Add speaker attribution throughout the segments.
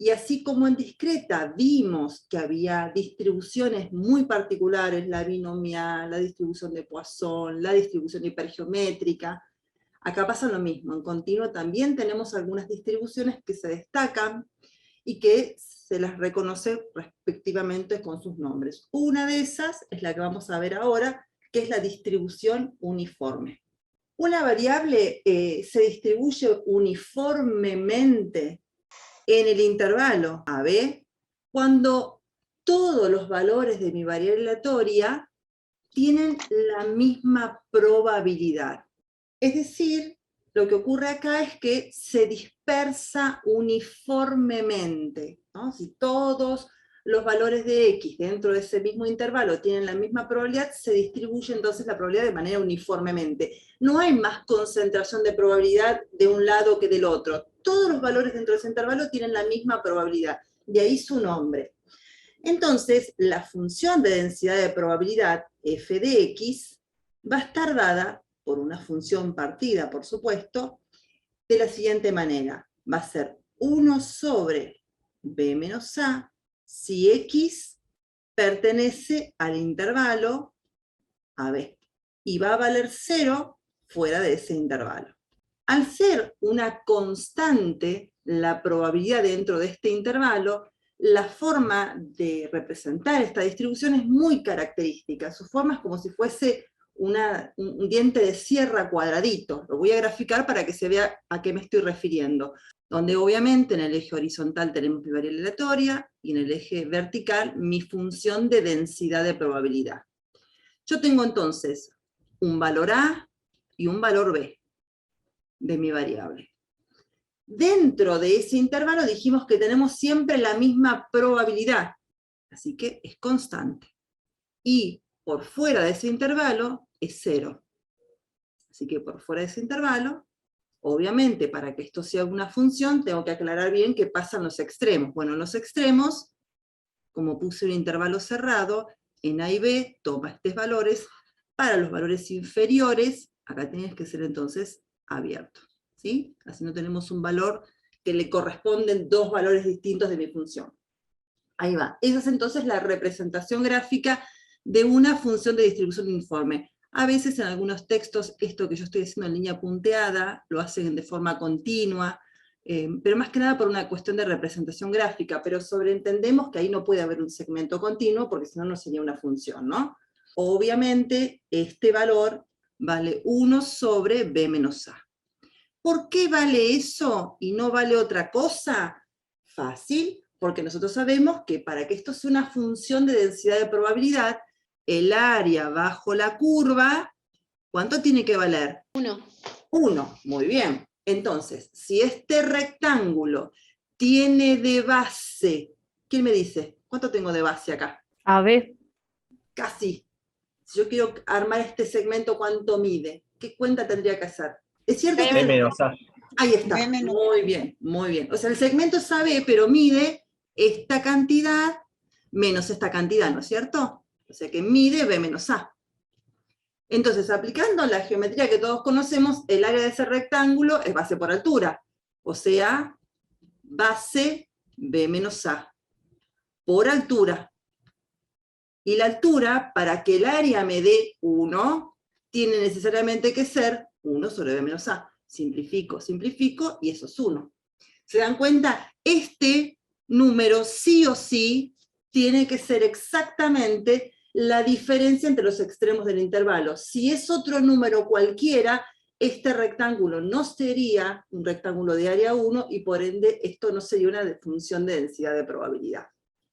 Speaker 1: Y así como en discreta vimos que había distribuciones muy particulares, la binomial, la distribución de Poisson, la distribución hipergeométrica, acá pasa lo mismo. En continuo también tenemos algunas distribuciones que se destacan y que se las reconoce respectivamente con sus nombres. Una de esas es la que vamos a ver ahora, que es la distribución uniforme. Una variable se distribuye uniformemente en el intervalo AB cuando todos los valores de mi variable aleatoria tienen la misma probabilidad. Es decir, lo que ocurre acá es que se dispersa uniformemente, ¿no? Si todos los valores de X dentro de ese mismo intervalo tienen la misma probabilidad, se distribuye entonces la probabilidad de manera uniformemente. No hay más concentración de probabilidad de un lado que del otro. Todos los valores dentro de ese intervalo tienen la misma probabilidad. De ahí su nombre. Entonces, la función de densidad de probabilidad, f de x, va a estar dada por una función partida, por supuesto, de la siguiente manera. Va a ser 1 sobre b menos a, si x pertenece al intervalo AB, y va a valer 0 fuera de ese intervalo. Al ser una constante la probabilidad dentro de este intervalo, la forma de representar esta distribución es muy característica. Su forma es como si fuese un diente de sierra cuadradito. Lo voy a graficar para que se vea a qué me estoy refiriendo. Donde obviamente en el eje horizontal tenemos mi variable aleatoria, y en el eje vertical mi función de densidad de probabilidad. Yo tengo entonces un valor A y un valor B de mi variable. Dentro de ese intervalo dijimos que tenemos siempre la misma probabilidad, así que es constante. Y por fuera de ese intervalo es 0. Así que por fuera de ese intervalo, obviamente para que esto sea una función, tengo que aclarar bien qué pasa en los extremos. Bueno, en los extremos, como puse un intervalo cerrado, en A y B toma estos valores. Para los valores inferiores, acá tienes que ser entonces abierto. ¿Sí? Así no tenemos un valor que le corresponden dos valores distintos de mi función. Ahí va. Esa es entonces la representación gráfica de una función de distribución uniforme. A veces en algunos textos esto que yo estoy haciendo en línea punteada lo hacen de forma continua, pero más que nada por una cuestión de representación gráfica, pero sobreentendemos que ahí no puede haber un segmento continuo porque si no, no sería una función, ¿no? Obviamente este valor vale 1 sobre b menos a. ¿Por qué vale eso y no vale otra cosa? Fácil, porque nosotros sabemos que para que esto sea una función de densidad de probabilidad, el área bajo la curva, ¿cuánto tiene que valer?
Speaker 2: 1.
Speaker 1: 1, muy bien. Entonces, si este rectángulo tiene de base, ¿quién me dice? ¿Cuánto tengo de base acá?
Speaker 3: AB.
Speaker 1: Casi. Si yo quiero armar este segmento, ¿cuánto mide? ¿Qué cuenta tendría que hacer? Es cierto que...
Speaker 4: B menos A.
Speaker 1: Ahí está, muy bien, muy bien. O sea, el segmento es AB, pero mide esta cantidad menos esta cantidad, ¿no es cierto? O sea que mide B menos A. Entonces, aplicando la geometría que todos conocemos, el área de ese rectángulo es base por altura. O sea, base B menos A por altura. Y la altura, para que el área me dé 1, tiene necesariamente que ser 1 sobre B menos A. Simplifico, simplifico, y eso es 1. ¿Se dan cuenta? Este número sí o sí tiene que ser exactamente la diferencia entre los extremos del intervalo. Si es otro número cualquiera, este rectángulo no sería un rectángulo de área 1, y por ende esto no sería una función de densidad de probabilidad.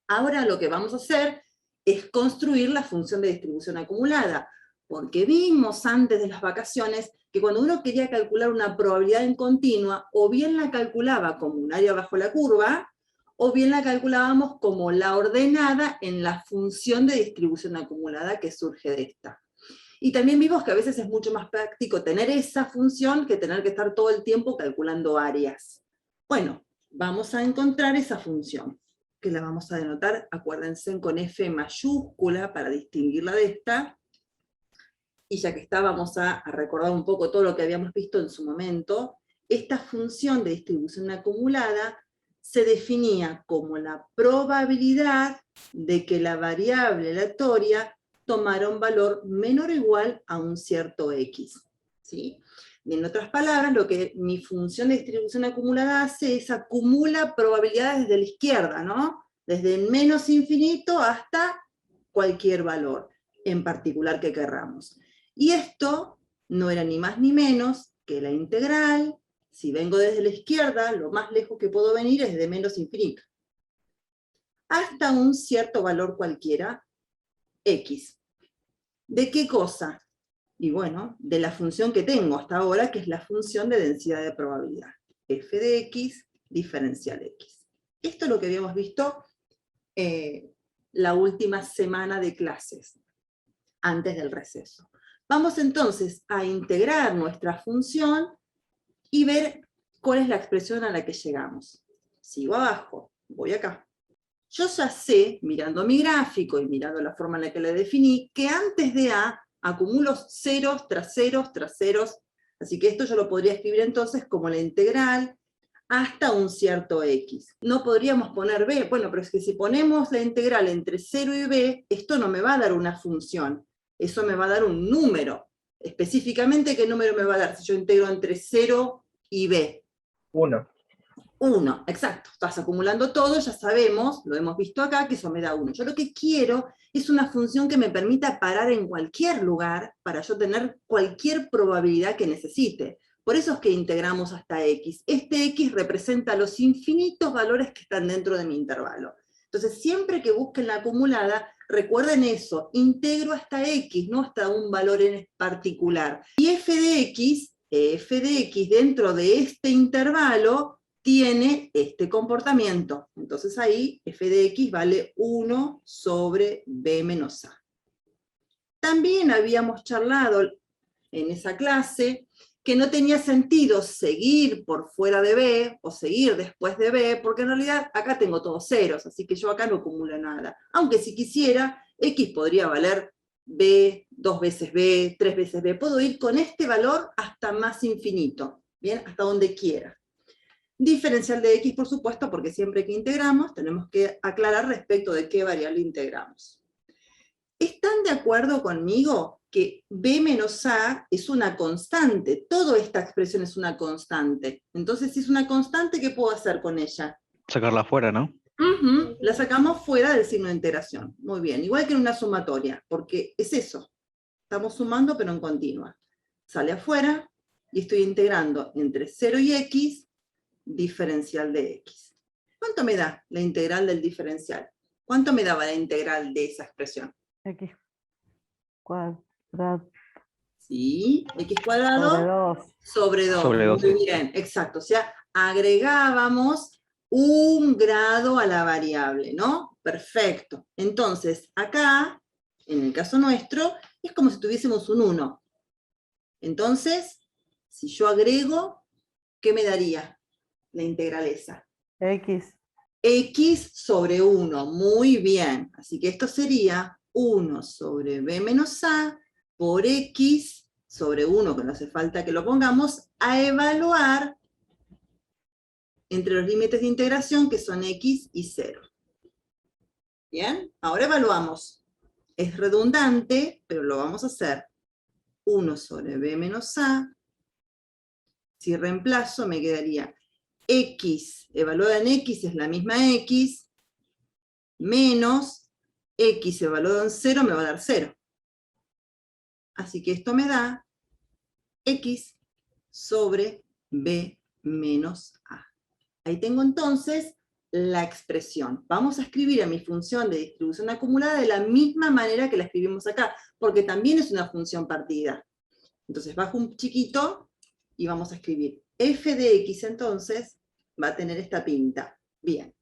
Speaker 1: Ahora lo que vamos a hacer es construir la función de distribución acumulada, porque vimos antes de las vacaciones que cuando uno quería calcular una probabilidad en continua, o bien la calculaba como un área bajo la curva, o bien la calculábamos como la ordenada en la función de distribución acumulada que surge de esta. Y también vimos que a veces es mucho más práctico tener esa función que tener que estar todo el tiempo calculando áreas. Bueno, vamos a encontrar esa función, que la vamos a denotar, acuérdense, con F mayúscula para distinguirla de esta. Y ya que está, vamos a recordar un poco todo lo que habíamos visto en su momento. Esta función de distribución acumulada se definía como la probabilidad de que la variable aleatoria tomara un valor menor o igual a un cierto x, ¿sí? En otras palabras, lo que mi función de distribución acumulada hace es acumula probabilidades desde la izquierda, ¿no? Desde el menos infinito hasta cualquier valor, en particular que querramos. Y esto no era ni más ni menos que la integral. Si vengo desde la izquierda, lo más lejos que puedo venir es de menos infinito, hasta un cierto valor cualquiera, x. ¿De qué cosa? Y bueno, de la función que tengo hasta ahora, que es la función de densidad de probabilidad. F de x diferencial x. Esto es lo que habíamos visto la última semana de clases, antes del receso. Vamos entonces a integrar nuestra función y ver cuál es la expresión a la que llegamos. Sigo abajo, voy acá. Yo ya sé, mirando mi gráfico y mirando la forma en la que la definí, que antes de A acumulo ceros tras ceros tras ceros, así que esto yo lo podría escribir entonces como la integral hasta un cierto x. No podríamos poner b, bueno, pero es que si ponemos la integral entre 0 y b, esto no me va a dar una función, eso me va a dar un número. Específicamente, ¿qué número me va a dar si yo integro entre 0 y b?
Speaker 2: 1.
Speaker 1: 1, exacto. Estás acumulando todo, ya sabemos, lo hemos visto acá, que eso me da 1. Yo lo que quiero es una función que me permita parar en cualquier lugar para yo tener cualquier probabilidad que necesite. Por eso es que integramos hasta x. Este x representa los infinitos valores que están dentro de mi intervalo. Entonces, siempre que busquen la acumulada, recuerden eso, integro hasta x, no hasta un valor en particular. Y f de x dentro de este intervalo tiene este comportamiento. Entonces ahí f de x vale 1 sobre b menos a. También habíamos charlado en esa clase que no tenía sentido seguir por fuera de b o seguir después de b, porque en realidad acá tengo todos ceros, así que yo acá no acumulo nada. Aunque si quisiera, x podría valer b, 2 veces b, 3 veces b. Puedo ir con este valor hasta más infinito, ¿bien? Hasta donde quiera. Diferencial de x, por supuesto, porque siempre que integramos tenemos que aclarar respecto de qué variable integramos. ¿Están de acuerdo conmigo que b menos a es una constante? Toda esta expresión es una constante. Entonces, si es una constante, ¿qué puedo hacer con ella?
Speaker 3: Sacarla afuera, ¿no?
Speaker 1: La sacamos fuera del signo de integración. Muy bien, igual que en una sumatoria, porque es eso. Estamos sumando, pero en continua. Sale afuera y estoy integrando entre 0 y x, diferencial de x. ¿Cuánto me da la integral del diferencial? ¿Cuánto me daba la integral de esa expresión?
Speaker 4: X cuadrado
Speaker 1: Sí, x cuadrado
Speaker 4: sobre 2.
Speaker 1: sobre 2.
Speaker 3: Sobre 2.
Speaker 1: Muy bien, exacto. O sea, agregábamos un grado a la variable, ¿no? Perfecto. Entonces, acá, en el caso nuestro, es como si tuviésemos un 1. Entonces, si yo agrego, ¿qué me daría la integral esa?
Speaker 4: X
Speaker 1: X sobre 1, muy bien. Así que esto sería 1 sobre b menos a por x sobre 1, que no hace falta que lo pongamos, a evaluar entre los límites de integración, que son x y 0. ¿Bien? Ahora evaluamos. Es redundante, pero lo vamos a hacer. 1 sobre b menos a. Si reemplazo, me quedaría x, evaluada en x es la misma x, menos x evaluado en 0 me va a dar 0. Así que esto me da x sobre b menos a. Ahí tengo entonces la expresión. Vamos a escribir a mi función de distribución acumulada de la misma manera que la escribimos acá, porque también es una función partida. Entonces bajo un chiquito y vamos a escribir f de x, entonces va a tener esta pinta. Bien.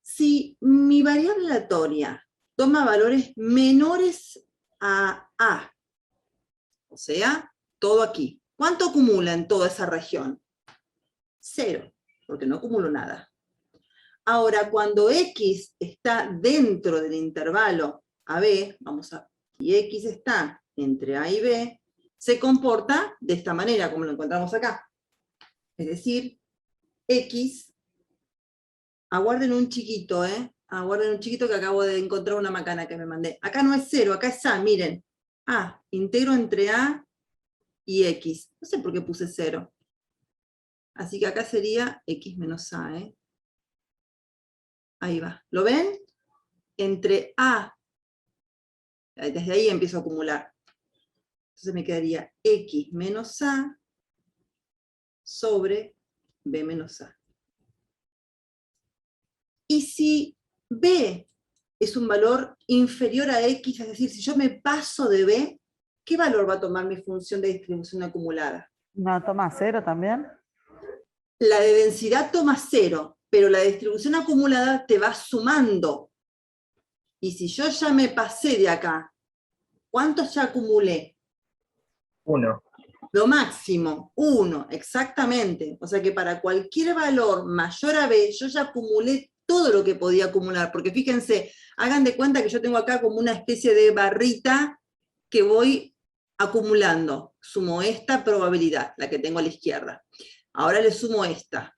Speaker 1: Si mi variable aleatoria toma valores menores a a, o sea, todo aquí, ¿cuánto acumula en toda esa región? 0, porque no acumulo nada. Ahora, cuando x está dentro del intervalo AB, y x está entre A y B, se comporta de esta manera, como lo encontramos acá. Es decir, x Aguarden un chiquito, aguarden un chiquito que acabo de encontrar una macana que me mandé. Acá no es 0, acá es A, miren. A, integro entre A y X. No sé por qué puse 0. Así que acá sería X menos A, Ahí va. ¿Lo ven? Entre A, desde ahí empiezo a acumular. Entonces me quedaría X menos A sobre B menos A. Y si B es un valor inferior a X, es decir, si yo me paso de B, ¿qué valor va a tomar mi función de distribución acumulada?
Speaker 4: ¿No toma 0 también?
Speaker 1: La de densidad toma 0, pero la distribución acumulada te va sumando. Y si yo ya me pasé de acá, ¿cuántos ya acumulé?
Speaker 2: 1.
Speaker 1: Lo máximo, 1, exactamente. O sea que para cualquier valor mayor a B, yo ya acumulé todo lo que podía acumular, porque fíjense, hagan de cuenta que yo tengo acá como una especie de barrita que voy acumulando. Sumo esta probabilidad, la que tengo a la izquierda. Ahora le sumo esta.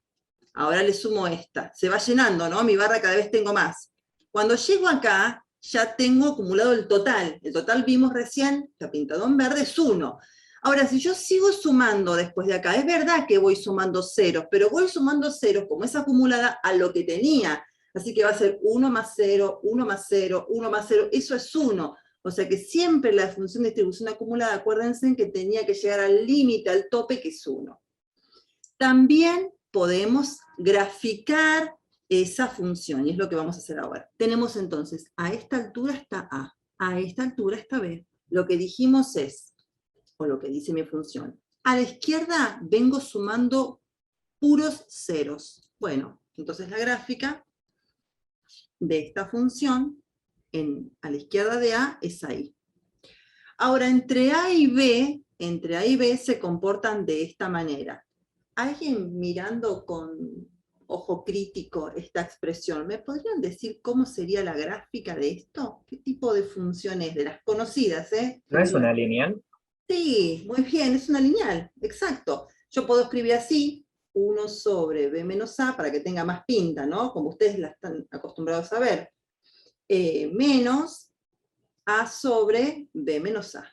Speaker 1: Ahora le sumo esta. Se va llenando, ¿no? Mi barra cada vez tengo más. Cuando llego acá, ya tengo acumulado el total. El total vimos recién, está pintado en verde, es 1. Ahora, si yo sigo sumando después de acá, es verdad que voy sumando ceros, pero voy sumando ceros como es acumulada a lo que tenía. Así que va a ser 1 más 0, 1 más 0, 1 más 0, eso es 1. O sea que siempre la función de distribución acumulada, acuérdense que tenía que llegar al límite, al tope, que es 1. También podemos graficar esa función, y es lo que vamos a hacer ahora. Tenemos entonces, a esta altura está a esta altura está B. Lo que dijimos es, o lo que dice mi función, a la izquierda vengo sumando puros ceros. Bueno, entonces la gráfica de esta función a la izquierda de A es ahí. Ahora, entre A y B se comportan de esta manera. ¿Alguien mirando con ojo crítico esta expresión, me podrían decir cómo sería la gráfica de esto? ¿Qué tipo de función es? De las conocidas, ¿eh?
Speaker 2: ¿No es una lineal?
Speaker 1: Sí, muy bien, es una lineal, exacto. Yo puedo escribir así, 1 sobre B menos A, para que tenga más pinta, ¿no? Como ustedes la están acostumbrados a ver. Menos A sobre B menos A.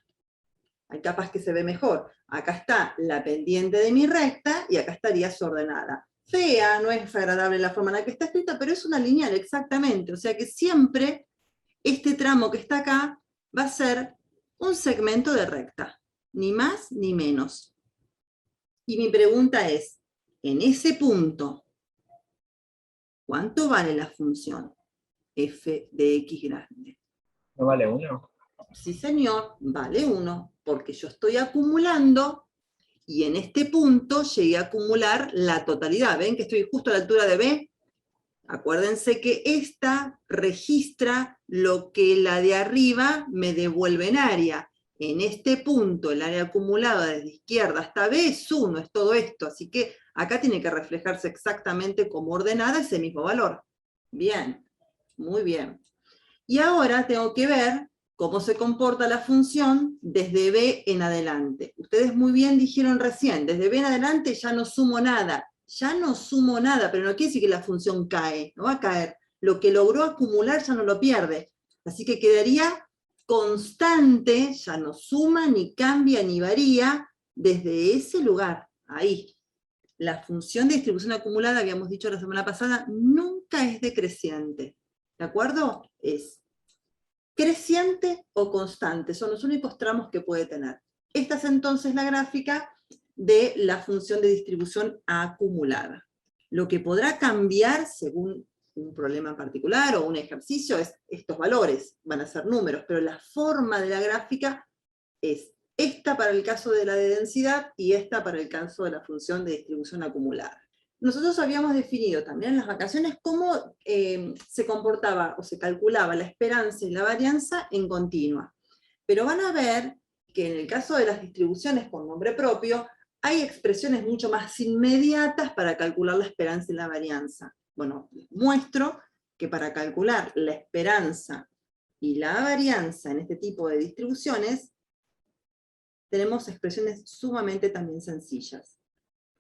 Speaker 1: Hay capaz que se ve mejor. Acá está la pendiente de mi recta y acá estaría desordenada. Fea, no es agradable la forma en la que está escrita, pero es una lineal, exactamente. O sea que siempre este tramo que está acá va a ser un segmento de recta. Ni más ni menos. Y mi pregunta es, en ese punto, ¿cuánto vale la función f de x grande?
Speaker 2: ¿No vale 1?
Speaker 1: Sí, señor, vale 1, porque yo estoy acumulando, y en este punto llegué a acumular la totalidad. ¿Ven que estoy justo a la altura de B? Acuérdense que esta registra lo que la de arriba me devuelve en área. En este punto, el área acumulada desde izquierda hasta B es 1, es todo esto. Así que acá tiene que reflejarse exactamente como ordenada ese mismo valor. Bien, muy bien. Y ahora tengo que ver cómo se comporta la función desde B en adelante. Ustedes muy bien dijeron recién, desde B en adelante ya no sumo nada. Ya no sumo nada, pero no quiere decir que la función cae, no va a caer. Lo que logró acumular ya no lo pierde. Así que quedaría constante, ya no suma, ni cambia, ni varía, desde ese lugar, ahí. La función de distribución acumulada, habíamos dicho la semana pasada, nunca es decreciente. ¿De acuerdo? Es creciente o constante, son los únicos tramos que puede tener. Esta es entonces la gráfica de la función de distribución acumulada. Lo que podrá cambiar según un problema en particular o un ejercicio es estos valores, van a ser números, pero la forma de la gráfica es esta para el caso de la de densidad y esta para el caso de la función de distribución acumulada. Nosotros habíamos definido también en las vacaciones cómo se comportaba o se calculaba la esperanza y la varianza en continua. Pero van a ver que en el caso de las distribuciones con nombre propio, hay expresiones mucho más inmediatas para calcular la esperanza y la varianza. Bueno, les muestro que para calcular la esperanza y la varianza en este tipo de distribuciones, tenemos expresiones sumamente también sencillas.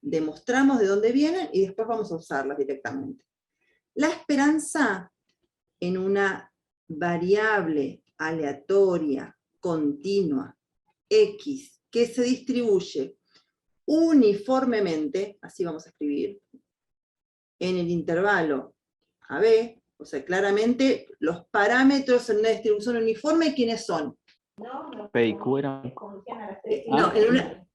Speaker 1: Demostramos de dónde vienen y después vamos a usarlas directamente. La esperanza en una variable aleatoria, continua, X, que se distribuye uniformemente, así vamos a escribir, en el intervalo AB, o sea, claramente los parámetros en una distribución uniforme, ¿quiénes son?
Speaker 3: P y Q eran.
Speaker 1: No,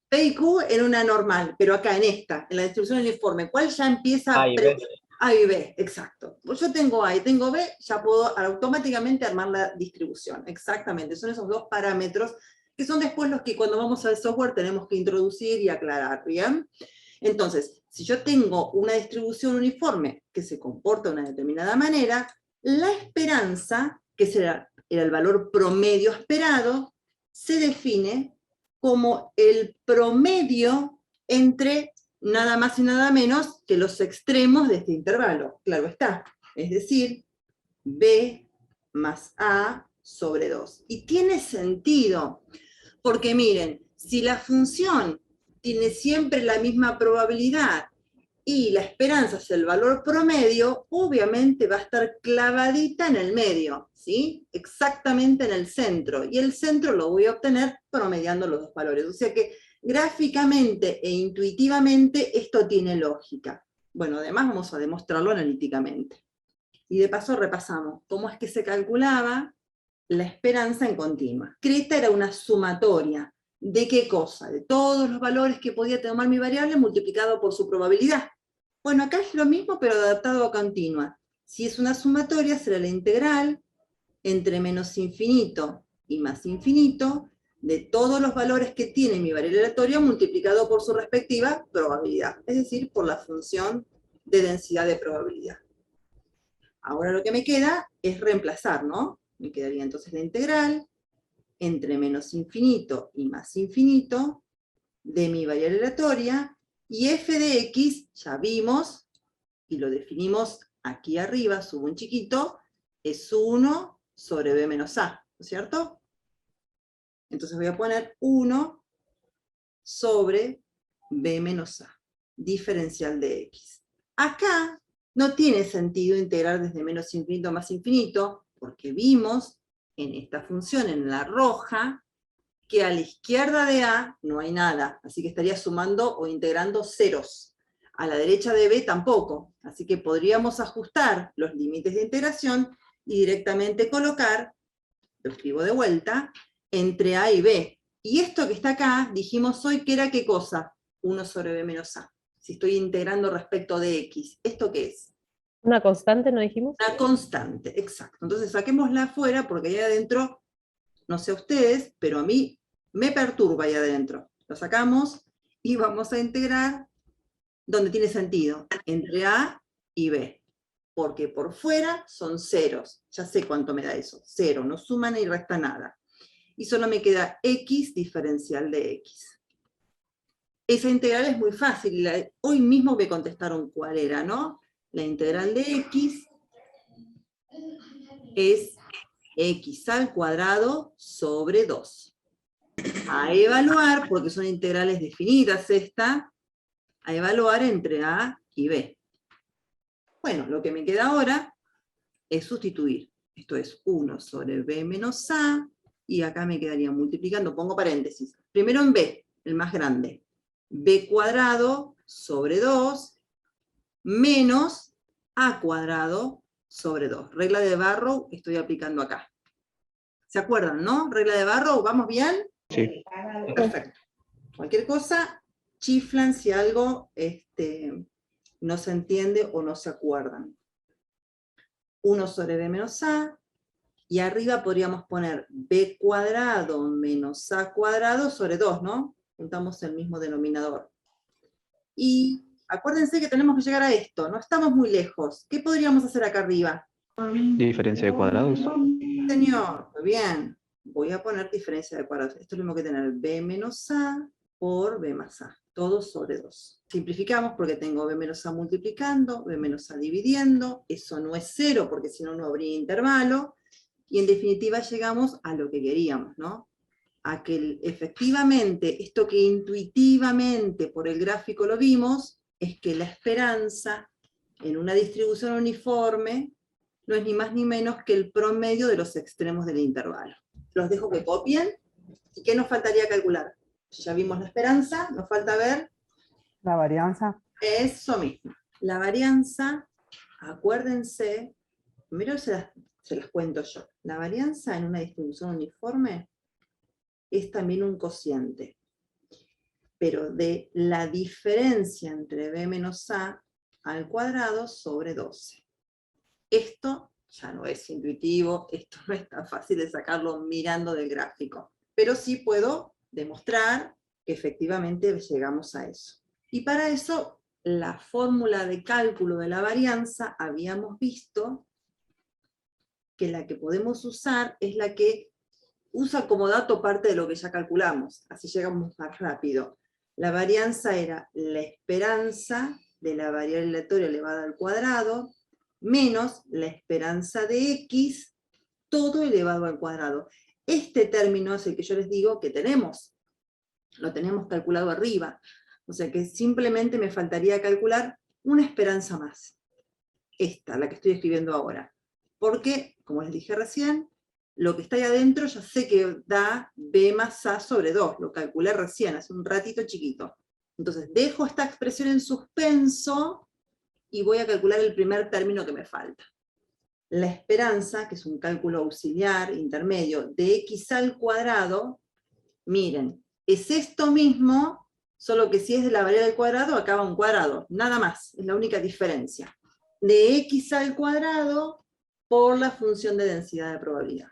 Speaker 1: P y Q en una normal, pero acá en esta, en la distribución uniforme, ¿cuál ya empieza?
Speaker 2: A y B.
Speaker 1: A y B, exacto. Pues yo tengo A y tengo B, ya puedo automáticamente armar la distribución. Exactamente, son esos dos parámetros que son después los que cuando vamos al software tenemos que introducir y aclarar, ¿bien? Entonces, si yo tengo una distribución uniforme que se comporta de una determinada manera, la esperanza, que era el valor promedio esperado, se define como el promedio entre nada más y nada menos que los extremos de este intervalo. Claro está. Es decir, B más A sobre 2. Y tiene sentido, porque miren, si la función tiene siempre la misma probabilidad y la esperanza es el valor promedio, obviamente va a estar clavadita en el medio, ¿sí? Exactamente en el centro. Y el centro lo voy a obtener promediando los dos valores. O sea que gráficamente e intuitivamente esto tiene lógica. Bueno, además vamos a demostrarlo analíticamente. Y de paso repasamos cómo es que se calculaba la esperanza en continua. Que esta era una sumatoria. ¿De qué cosa? De todos los valores que podía tomar mi variable multiplicado por su probabilidad. Bueno, acá es lo mismo, pero adaptado a continua. Si es una sumatoria, será la integral entre menos infinito y más infinito de todos los valores que tiene mi variable aleatoria multiplicado por su respectiva probabilidad. Es decir, por la función de densidad de probabilidad. Ahora lo que me queda es reemplazar, ¿no? Me quedaría entonces la integral entre menos infinito y más infinito de mi variable aleatoria, y f de x, ya vimos, y lo definimos aquí arriba, subo un chiquito, es 1 sobre b menos a, ¿no es cierto? Entonces voy a poner 1 sobre b menos a, diferencial de x. Acá no tiene sentido integrar desde menos infinito a más infinito, porque vimos en esta función, en la roja, que a la izquierda de A no hay nada, así que estaría sumando o integrando ceros. A la derecha de B tampoco, así que podríamos ajustar los límites de integración y directamente colocar, lo escribo de vuelta, entre A y B. Y esto que está acá, dijimos hoy que era ¿qué cosa? 1 sobre B menos A. Si estoy integrando respecto de X, ¿esto qué es?
Speaker 5: ¿Una constante, no dijimos?
Speaker 1: Una constante, exacto. Entonces saquémosla afuera porque ahí adentro, no sé a ustedes, pero a mí me perturba ahí adentro. Lo sacamos y vamos a integrar donde tiene sentido, entre A y B. Porque por fuera son ceros. Ya sé cuánto me da eso. 0, no suma ni resta nada. Y solo me queda X diferencial de X. Esa integral es muy fácil. Hoy mismo me contestaron cuál era, ¿no? La integral de X es X al cuadrado sobre 2. A evaluar, porque son integrales definidas esta, a evaluar entre A y B. Bueno, lo que me queda ahora es sustituir. Esto es 1 sobre B menos A, y acá me quedaría multiplicando, pongo paréntesis. Primero en B, el más grande. B cuadrado sobre 2 menos A cuadrado sobre 2. Regla de Barrow estoy aplicando acá. ¿Se acuerdan, no? Regla de Barrow, ¿vamos bien?
Speaker 3: Sí.
Speaker 1: Perfecto. Cualquier cosa, chiflan si algo no se entiende o no se acuerdan. 1 sobre B menos A, y arriba podríamos poner B cuadrado menos A cuadrado sobre 2, ¿no? Juntamos el mismo denominador. Y acuérdense que tenemos que llegar a esto, no estamos muy lejos. ¿Qué podríamos hacer acá arriba?
Speaker 3: Diferencia de cuadrados.
Speaker 1: Señor, muy bien. Voy a poner diferencia de cuadrados. Esto es lo mismo que tener B menos A por B más A. Todo sobre 2. Simplificamos porque tengo B menos A multiplicando, B menos A dividiendo. Eso no es 0 porque si no, no habría intervalo. Y en definitiva llegamos a lo que queríamos, ¿no? A que efectivamente, esto que intuitivamente por el gráfico lo vimos, es que la esperanza en una distribución uniforme no es ni más ni menos que el promedio de los extremos del intervalo. Los dejo que copien. ¿Y qué nos faltaría calcular? Ya vimos la esperanza, nos falta ver
Speaker 4: La varianza.
Speaker 1: eso mismo. La varianza, acuérdense, primero se las cuento yo. La varianza en una distribución uniforme es también un cociente, pero de la diferencia entre b menos a al cuadrado sobre 12. Esto ya no es intuitivo, esto no es tan fácil de sacarlo mirando del gráfico, pero sí puedo demostrar que efectivamente llegamos a eso. Y para eso, la fórmula de cálculo de la varianza, habíamos visto que la que podemos usar es la que usa como dato parte de lo que ya calculamos, así llegamos más rápido. La varianza era la esperanza de la variable aleatoria elevada al cuadrado, menos la esperanza de x, todo elevado al cuadrado. Este término es el que yo les digo que tenemos. Lo tenemos calculado arriba. O sea que simplemente me faltaría calcular una esperanza más. Esta, la que estoy escribiendo ahora. Porque, como les dije recién, lo que está ahí adentro ya sé que da b más a sobre 2. Lo calculé recién, hace un ratito chiquito. Entonces dejo esta expresión en suspenso y voy a calcular el primer término que me falta. La esperanza, que es un cálculo auxiliar, intermedio, de x al cuadrado, miren, es esto mismo, solo que si es de la variable al cuadrado, acá va un cuadrado, nada más, es la única diferencia. De x al cuadrado por la función de densidad de probabilidad.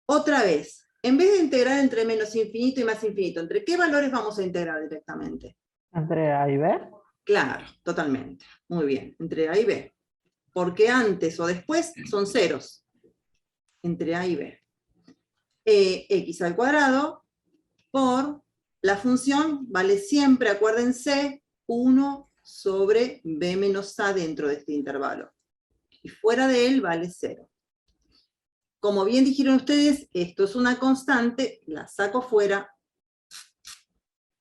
Speaker 1: Otra vez, en vez de integrar entre menos infinito y más infinito, ¿entre qué valores vamos a integrar directamente?
Speaker 4: Entre A y B.
Speaker 1: Claro, totalmente. Muy bien, entre A y B. Porque antes o después son ceros. Entre A y B. X al cuadrado por la función, vale siempre, acuérdense, 1 sobre B menos A dentro de este intervalo. Y fuera de él vale 0. Como bien dijeron ustedes, esto es una constante, la saco fuera.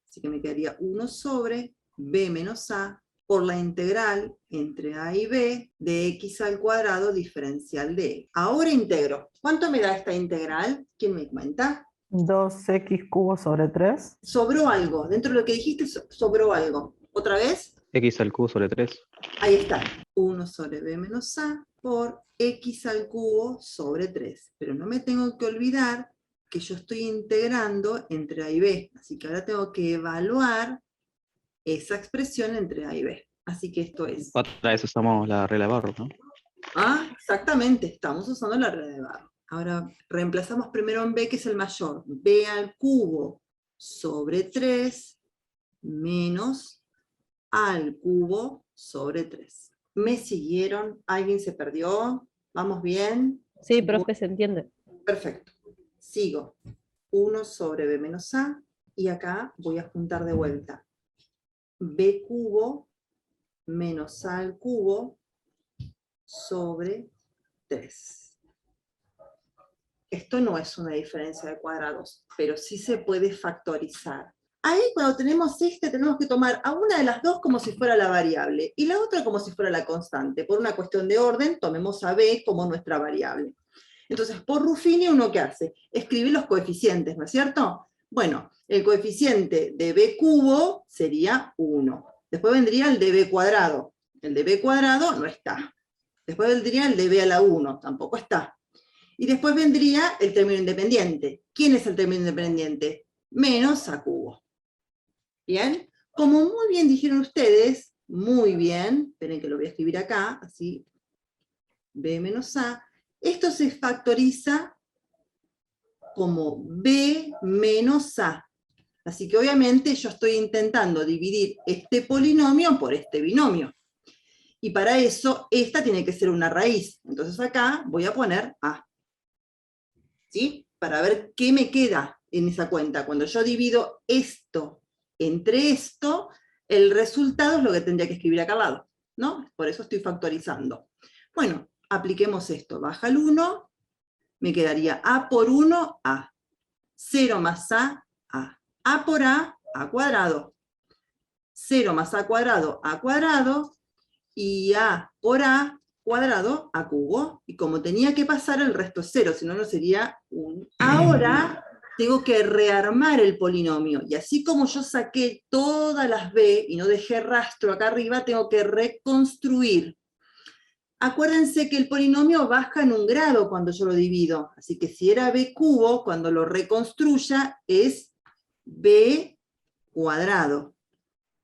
Speaker 1: Así que me quedaría 1 sobre B menos A por la integral entre A y B de x al cuadrado diferencial de E. Ahora integro. ¿Cuánto me da esta integral? ¿Quién me cuenta?
Speaker 4: 2x cubo sobre 3.
Speaker 1: Sobró algo. Dentro de lo que dijiste, sobró algo. ¿Otra vez?
Speaker 3: X al cubo sobre 3.
Speaker 1: Ahí está. 1 sobre B menos A por x al cubo sobre 3. Pero no me tengo que olvidar que yo estoy integrando entre A y B. Así que ahora tengo que evaluar esa expresión entre A y B. Así que esto es...
Speaker 3: Otra vez usamos la regla de Barrow, ¿no?
Speaker 1: Ah, exactamente, estamos usando la regla de Barrow. Ahora reemplazamos primero en B, que es el mayor. B al cubo sobre 3 menos A al cubo sobre 3. ¿Me siguieron? ¿Alguien se perdió? ¿Vamos bien?
Speaker 5: Sí, profe, se entiende.
Speaker 1: Perfecto. Sigo. 1 sobre B menos A, y acá voy a juntar de vuelta. B cubo menos A al cubo sobre 3. Esto no es una diferencia de cuadrados, pero sí se puede factorizar. Ahí cuando tenemos tenemos que tomar a una de las dos como si fuera la variable, y la otra como si fuera la constante. Por una cuestión de orden, tomemos a B como nuestra variable. Entonces, por Ruffini, ¿uno qué hace? Escribe los coeficientes, ¿no es cierto? Bueno, el coeficiente de B cubo sería 1. Después vendría el de B cuadrado. El de B cuadrado no está. Después vendría el de B a la 1, tampoco está. Y después vendría el término independiente. ¿Quién es el término independiente? Menos A cubo. ¿Bien? Como muy bien dijeron ustedes, muy bien, esperen que lo voy a escribir acá, así, B menos A, esto se factoriza como B menos A. Así que obviamente yo estoy intentando dividir este polinomio por este binomio. Y para eso, esta tiene que ser una raíz. Entonces acá voy a poner A. ¿Sí? Para ver qué me queda en esa cuenta. Cuando yo divido esto entre esto, el resultado es lo que tendría que escribir acá al lado, ¿no? Por eso estoy factorizando. Bueno, apliquemos esto. Baja el 1, me quedaría A por 1, A. 0 más A, A. A por A cuadrado. 0 más A cuadrado, y A por A cuadrado a cubo, y como tenía que pasar el resto es 0, si no, no sería 1. Ahora tengo que rearmar el polinomio, y así como yo saqué todas las B y no dejé rastro acá arriba, tengo que reconstruir. Acuérdense que el polinomio baja en un grado cuando yo lo divido, así que si era B cubo, cuando lo reconstruya es B cuadrado,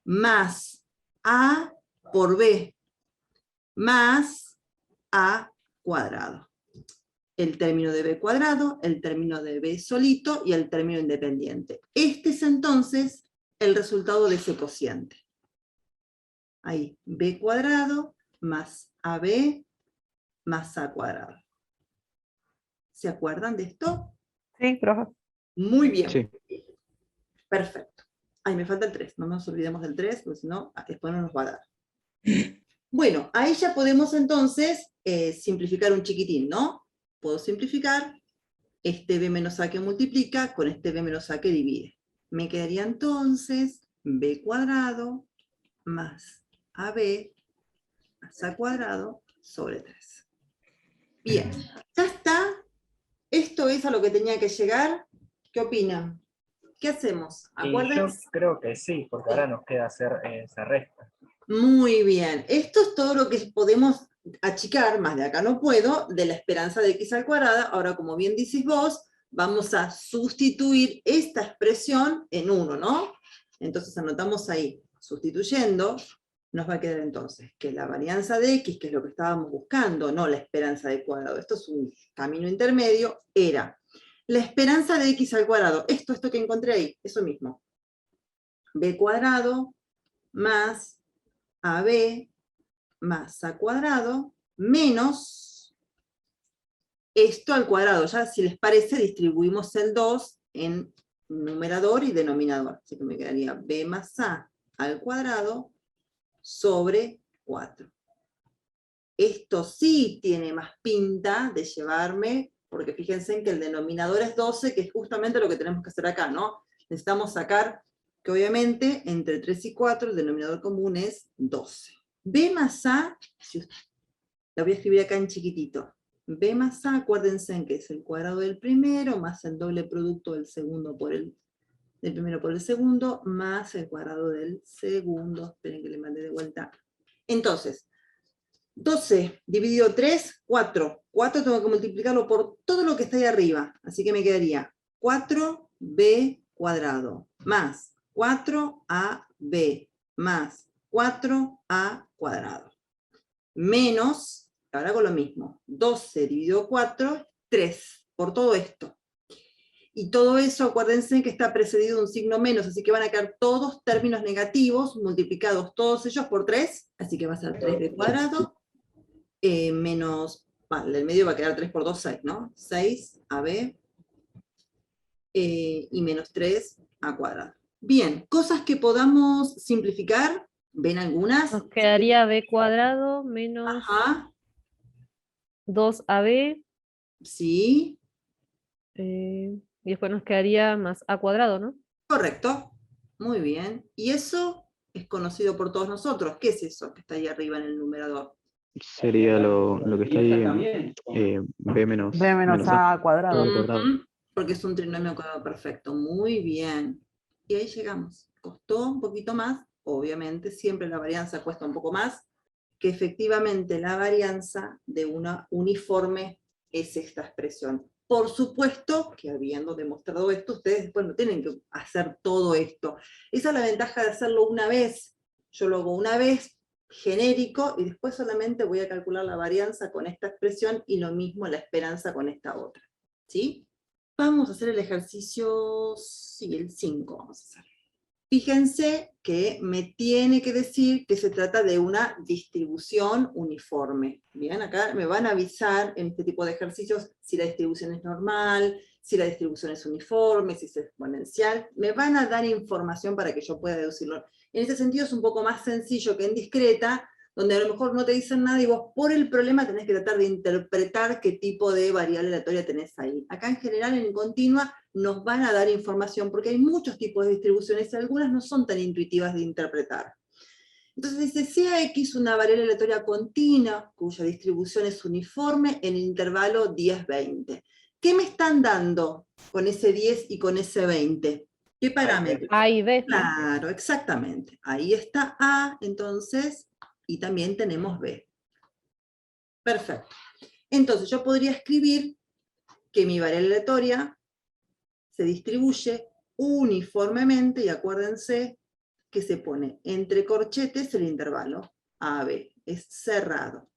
Speaker 1: más A por B, más A cuadrado. El término de B cuadrado, el término de B solito y el término independiente. Este es entonces el resultado de ese cociente. Ahí, B cuadrado más AB más A cuadrado. ¿Se acuerdan de esto?
Speaker 4: Sí, profe.
Speaker 1: Muy bien.
Speaker 3: Sí.
Speaker 1: Perfecto. Ay, me falta el 3. No nos olvidemos del 3, porque si no, después no nos va a dar. Bueno, ahí ya podemos entonces simplificar un chiquitín, ¿no? Puedo simplificar este B menos A que multiplica con este B menos A que divide. Me quedaría entonces B cuadrado más AB más A cuadrado sobre 3. Bien, ya está. Esto es a lo que tenía que llegar. ¿Qué opinan? ¿Qué hacemos?
Speaker 2: Y yo
Speaker 1: Acuérdense.
Speaker 2: creo que sí, porque ahora nos queda hacer esa resta.
Speaker 1: Muy bien. Esto es todo lo que podemos achicar, más de acá no puedo, de la esperanza de x al cuadrado. Ahora, como bien decís vos, vamos a sustituir esta expresión en 1, ¿no? Entonces anotamos ahí, sustituyendo, nos va a quedar entonces que la varianza de x, que es lo que estábamos buscando, no la esperanza de cuadrado, esto es un camino intermedio, era la esperanza de x al cuadrado, esto que encontré ahí, eso mismo, b cuadrado más AB más A cuadrado menos esto al cuadrado. Ya si les parece distribuimos el 2 en numerador y denominador. Así que me quedaría B más A al cuadrado sobre 4. Esto sí tiene más pinta de llevarme, porque fíjense en que el denominador es 12, que es justamente lo que tenemos que hacer acá, ¿no? Necesitamos sacar que obviamente entre 3 y 4 el denominador común es 12. B más A, la voy a escribir acá en chiquitito. B más A, acuérdense en que es el cuadrado del primero, más el doble producto del segundo del primero por el segundo, más el cuadrado del segundo. Esperen que le mandé de vuelta. Entonces, 12 dividido 3, 4. 4 tengo que multiplicarlo por todo lo que está ahí arriba. Así que me quedaría 4b cuadrado más 4ab más 4a cuadrado. Menos, ahora hago lo mismo, 12 dividido 4, 3, por todo esto. Y todo eso, acuérdense que está precedido de un signo menos, así que van a quedar todos términos negativos, multiplicados todos ellos por 3, así que va a ser 3b cuadrado, menos, el medio va a quedar 3 por 2, 6, ¿no? 6ab, y menos 3a cuadrado. Bien, cosas que podamos simplificar, ¿ven algunas?
Speaker 5: Nos quedaría b cuadrado menos
Speaker 1: Ajá,
Speaker 5: 2ab,
Speaker 1: sí,
Speaker 5: y después nos quedaría más a cuadrado, ¿no?
Speaker 1: correcto, muy bien. Y eso es conocido por todos nosotros. ¿Qué es eso que está ahí arriba en el numerador?
Speaker 3: Sería lo que está ahí en B menos
Speaker 4: A cuadrado.
Speaker 3: Al cuadrado.
Speaker 1: Ujú, porque es un trinomio cuadrado perfecto. Muy bien. Y ahí llegamos. Costó un poquito más, obviamente, siempre la varianza cuesta un poco más, que efectivamente la varianza de una uniforme es esta expresión. Por supuesto que habiendo demostrado esto, ustedes después no tienen que hacer todo esto. Esa es la ventaja de hacerlo una vez. Yo lo hago una vez, genérico, y después solamente voy a calcular la varianza con esta expresión y lo mismo la esperanza con esta otra. ¿Sí? Vamos a hacer el ejercicio, sí, el 5 vamos a hacer. Fíjense que me tiene que decir que se trata de una distribución uniforme. Bien, acá me van a avisar en este tipo de ejercicios si la distribución es normal, si la distribución es uniforme, si es exponencial. Me van a dar información para que yo pueda deducirlo. En ese sentido es un poco más sencillo que en discreta, donde a lo mejor no te dicen nada y vos por el problema tenés que tratar de interpretar qué tipo de variable aleatoria tenés ahí. Acá en general en continua nos van a dar información porque hay muchos tipos de distribuciones y algunas no son tan intuitivas de interpretar. Entonces dice, sea X una variable aleatoria continua, cuya distribución es uniforme en el intervalo 10-20. ¿Qué me están dando con ese 10 y con ese 20? ¿Qué parámetros?
Speaker 5: A y B.
Speaker 1: Claro, exactamente. Ahí está A, entonces, y también tenemos B. Perfecto. Entonces yo podría escribir que mi variable aleatoria se distribuye uniformemente, y acuérdense que se pone entre corchetes el intervalo AB, es cerrado.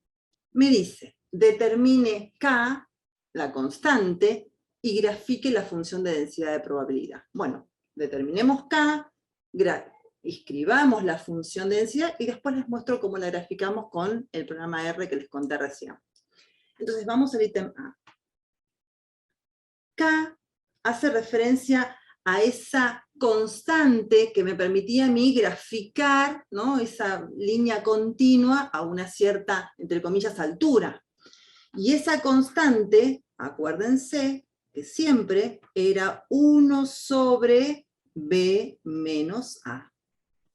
Speaker 1: Me dice, determine K, la constante, y grafique la función de densidad de probabilidad. Bueno, determinemos K, escribamos la función de densidad, y después les muestro cómo la graficamos con el programa R que les conté recién. Entonces vamos al ítem A. K hace referencia a esa constante que me permitía a mí graficar, ¿no?, esa línea continua a una cierta, entre comillas, altura. Y esa constante, acuérdense, que siempre era 1 sobre B menos A.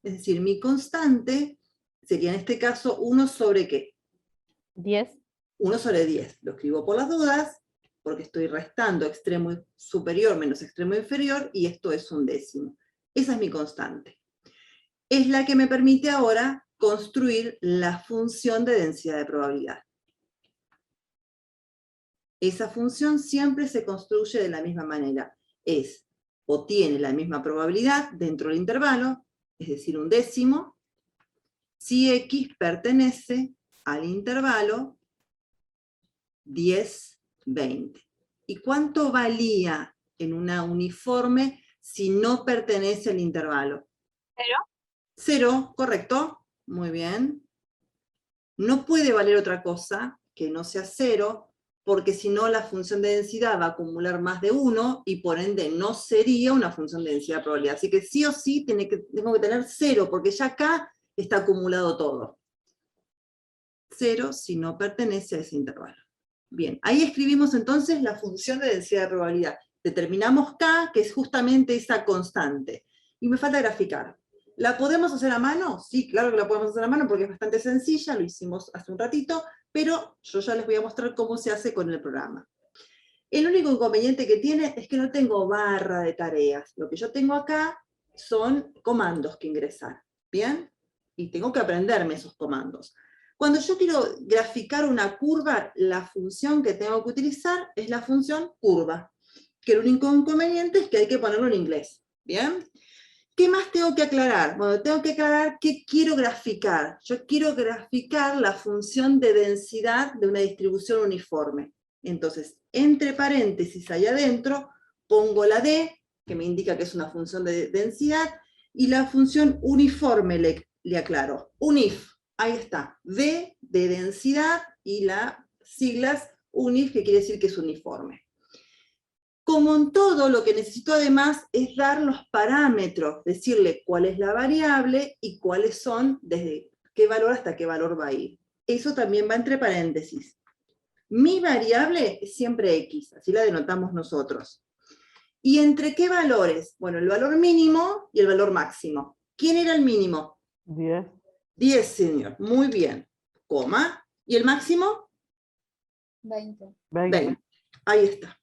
Speaker 1: Es decir, mi constante sería en este caso 1 sobre ¿qué?
Speaker 5: 10.
Speaker 1: 1 sobre 10. Lo escribo por las dudas, porque estoy restando extremo superior menos extremo inferior, y esto es un décimo. Esa es mi constante. Es la que me permite ahora construir la función de densidad de probabilidad. Esa función siempre se construye de la misma manera. Es, o tiene la misma probabilidad dentro del intervalo, es decir, un décimo, si X pertenece al intervalo 10-20. ¿Y cuánto valía en una uniforme si no pertenece al intervalo?
Speaker 6: 0.
Speaker 1: 0, correcto. Muy bien. No puede valer otra cosa que no sea 0, porque si no la función de densidad va a acumular más de 1, y por ende no sería una función de densidad de probabilidad. Así que sí o sí tengo que tener 0, porque ya acá está acumulado todo. 0 si no pertenece a ese intervalo. Bien, ahí escribimos entonces la función de densidad de probabilidad. Determinamos K, que es justamente esa constante. Y me falta graficar. ¿La podemos hacer a mano? Sí, claro que la podemos hacer a mano porque es bastante sencilla, lo hicimos hace un ratito, pero yo ya les voy a mostrar cómo se hace con el programa. El único inconveniente que tiene es que no tengo barra de tareas. Lo que yo tengo acá son comandos que ingresar, ¿bien? Y tengo que aprenderme esos comandos. Cuando yo quiero graficar una curva, la función que tengo que utilizar es la función curva, que el único inconveniente es que hay que ponerlo en inglés, ¿bien? ¿Qué más tengo que aclarar? Bueno, tengo que aclarar qué quiero graficar. Yo quiero graficar la función de densidad de una distribución uniforme. Entonces, entre paréntesis, ahí adentro, pongo la D, que me indica que es una función de densidad, y la función uniforme le aclaro. Unif, ahí está. D de densidad, y las siglas unif, que quiere decir que es uniforme. Como en todo, lo que necesito además es dar los parámetros, decirle cuál es la variable y cuáles son, desde qué valor hasta qué valor va a ir. Eso también va entre paréntesis. Mi variable es siempre X, así la denotamos nosotros. ¿Y entre qué valores? Bueno, el valor mínimo y el valor máximo. ¿Quién era el mínimo?
Speaker 4: 10.
Speaker 1: 10, señor. Muy bien. Coma. ¿Y el máximo?
Speaker 6: 20.
Speaker 1: 20. Ahí está.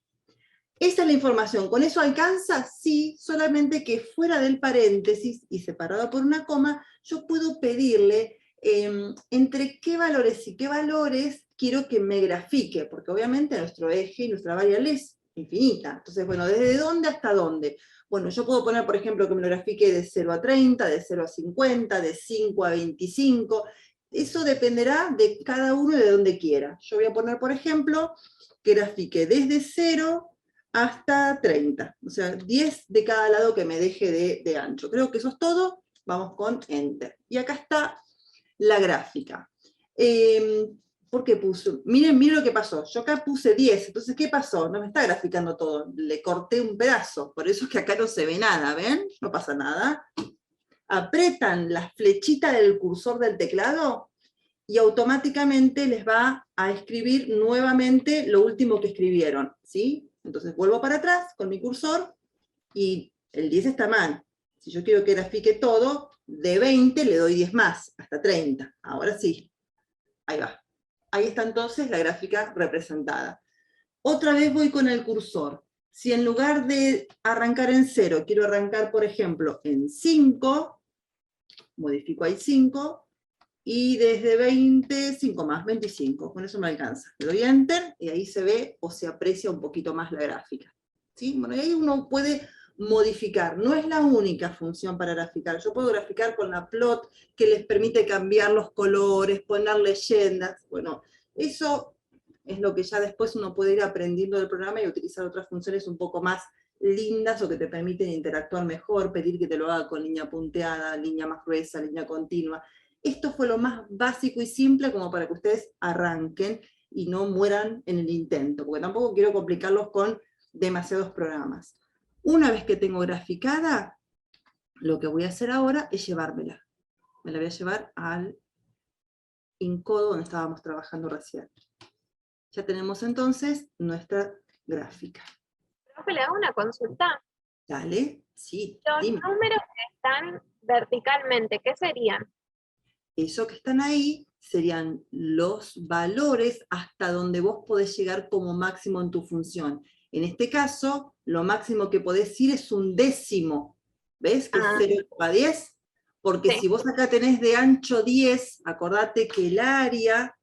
Speaker 1: Esa es la información. ¿Con eso alcanza? Sí, solamente que fuera del paréntesis y separado por una coma, yo puedo pedirle entre qué valores y qué valores quiero que me grafique, porque obviamente nuestro eje y nuestra variable es infinita. Entonces, bueno, ¿desde dónde hasta dónde? Bueno, yo puedo poner, por ejemplo, que me lo grafique de 0 a 30, de 0 a 50, de 5 a 25. Eso dependerá de cada uno y de donde quiera. Yo voy a poner, por ejemplo, que grafique desde 0 hasta 30, o sea, 10 de cada lado que me deje de ancho. Creo que eso es todo, vamos con Enter. Y acá está la gráfica. ¿Por qué puse? Miren lo que pasó, yo acá puse 10, entonces ¿qué pasó? No me está graficando todo, le corté un pedazo, por eso es que acá no se ve nada, ¿ven? No pasa nada. Apretan la flechita del cursor del teclado y automáticamente les va a escribir nuevamente lo último que escribieron, ¿sí? Entonces vuelvo para atrás con mi cursor, y el 10 está mal. Si yo quiero que grafique todo, de 20 le doy 10 más, hasta 30. Ahora sí, ahí va. Ahí está entonces la gráfica representada. Otra vez voy con el cursor. Si en lugar de arrancar en 0, quiero arrancar, por ejemplo, en 5, modifico ahí 5, y desde 20, 5 más, 25. Con eso me alcanza. Le doy Enter, y ahí se ve o se aprecia un poquito más la gráfica. ¿Sí? Bueno, y ahí uno puede modificar. No es la única función para graficar. Yo puedo graficar con la plot, que les permite cambiar los colores, poner leyendas. Bueno, eso es lo que ya después uno puede ir aprendiendo del programa y utilizar otras funciones un poco más lindas o que te permiten interactuar mejor, pedir que te lo haga con línea punteada, línea más gruesa, línea continua. Esto fue lo más básico y simple como para que ustedes arranquen y no mueran en el intento, porque tampoco quiero complicarlos con demasiados programas. Una vez que tengo graficada, lo que voy a hacer ahora es llevármela. Me la voy a llevar al Incodo donde estábamos trabajando recién. Ya tenemos entonces nuestra gráfica.
Speaker 7: Profe, le hago una consulta.
Speaker 1: Dale, sí,
Speaker 7: Los
Speaker 1: dime.
Speaker 7: números que están verticalmente, ¿qué serían?
Speaker 1: Eso que están ahí serían los valores hasta donde vos podés llegar como máximo en tu función. En este caso, lo máximo que podés ir es un décimo. ¿Ves? Que es 0,10. Porque
Speaker 7: Sí.
Speaker 1: si vos acá tenés de ancho 10, acordate que el área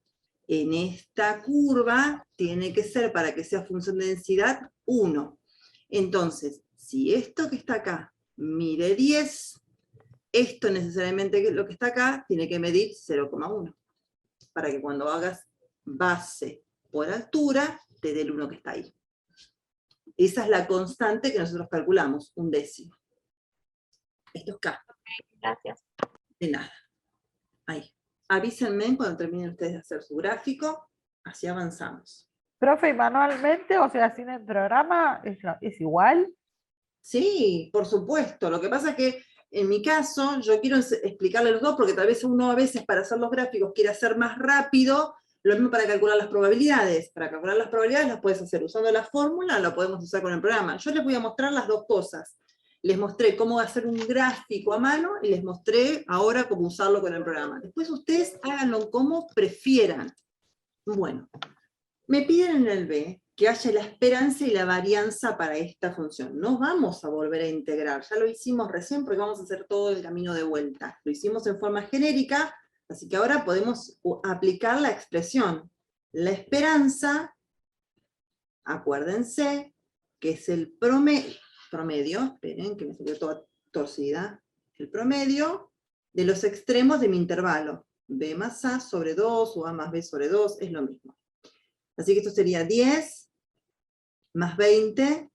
Speaker 1: en esta curva tiene que ser, para que sea función de densidad, 1. Entonces, si esto que está acá mide 10, esto necesariamente lo que está acá tiene que medir 0,1. Para que cuando hagas base por altura, te dé el 1 que está ahí. Esa es la constante que nosotros calculamos, un décimo. Esto es K.
Speaker 7: Gracias.
Speaker 1: De nada. Ahí. Avísenme cuando terminen ustedes de hacer su gráfico, así avanzamos.
Speaker 4: Profe, ¿y manualmente, o sea, sin el programa, es igual?
Speaker 1: Sí, por supuesto. Lo que pasa es que en mi caso, yo quiero explicarle los dos, porque tal vez uno a veces para hacer los gráficos quiere hacer más rápido, lo mismo para calcular las probabilidades. Para calcular las probabilidades las puedes hacer usando la fórmula, lo podemos usar con el programa. Yo les voy a mostrar las dos cosas. Les mostré cómo hacer un gráfico a mano y les mostré ahora cómo usarlo con el programa. Después ustedes háganlo como prefieran. Bueno, me piden en el B que haya la esperanza y la varianza para esta función. No vamos a volver a integrar, ya lo hicimos recién porque vamos a hacer todo el camino de vuelta. Lo hicimos en forma genérica, así que ahora podemos aplicar la expresión. La esperanza, acuérdense, que es el promedio, esperen que me salió toda torcida, el promedio de los extremos de mi intervalo. B más A sobre 2 o A más B sobre 2 es lo mismo. Así que esto sería 10 más 20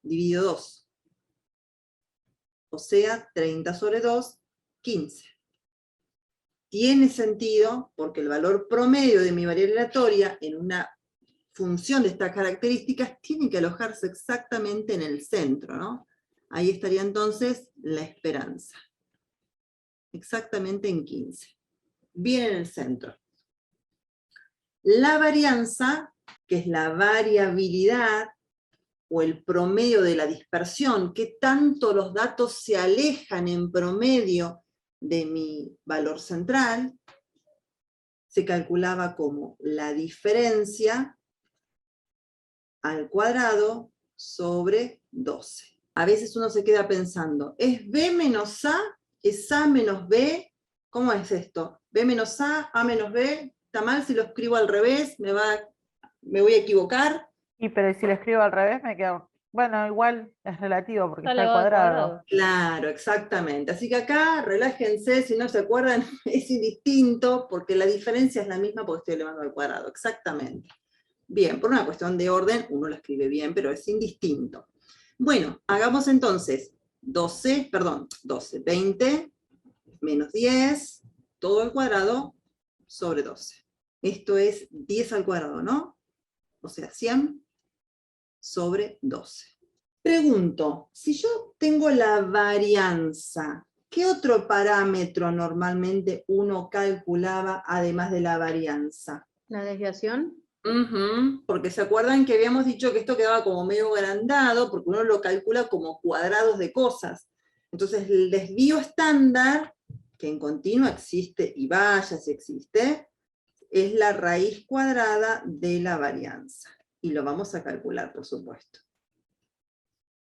Speaker 1: dividido 2. O sea, 30 sobre 2, 15. Tiene sentido porque el valor promedio de mi variable aleatoria en una función de estas características tiene que alojarse exactamente en el centro, ¿no? Ahí estaría entonces la esperanza. Exactamente en 15. Bien en el centro. La varianza, que es la variabilidad, o el promedio de la dispersión, que tanto los datos se alejan en promedio de mi valor central, se calculaba como la diferencia al cuadrado sobre 12. A veces uno se queda pensando, ¿es B menos A? ¿Es A menos B? ¿Cómo es esto? ¿B menos A menos B? ¿Está mal si lo escribo al revés? ¿Me voy a equivocar?
Speaker 4: Y pero si lo escribo al revés me quedo... Bueno, igual es relativo porque está
Speaker 5: Sale
Speaker 4: al
Speaker 5: al
Speaker 4: cuadrado.
Speaker 5: cuadrado.
Speaker 1: Claro, exactamente. Así que acá, relájense, si no se acuerdan, es indistinto, porque la diferencia es la misma porque estoy elevando al cuadrado, exactamente. Bien, por una cuestión de orden, uno lo escribe bien, pero es indistinto. Bueno, hagamos entonces 12, 20 menos 10, todo al cuadrado, sobre 12. Esto es 10 al cuadrado, ¿no? O sea, 100 sobre 12. Pregunto, si yo tengo la varianza, ¿qué otro parámetro normalmente uno calculaba además de la varianza?
Speaker 6: La desviación.
Speaker 1: Porque se acuerdan que habíamos dicho que esto quedaba como medio agrandado, porque uno lo calcula como cuadrados de cosas. Entonces el desvío estándar que en continua existe, y vaya si existe, es la raíz cuadrada de la varianza. Y lo vamos a calcular, por supuesto.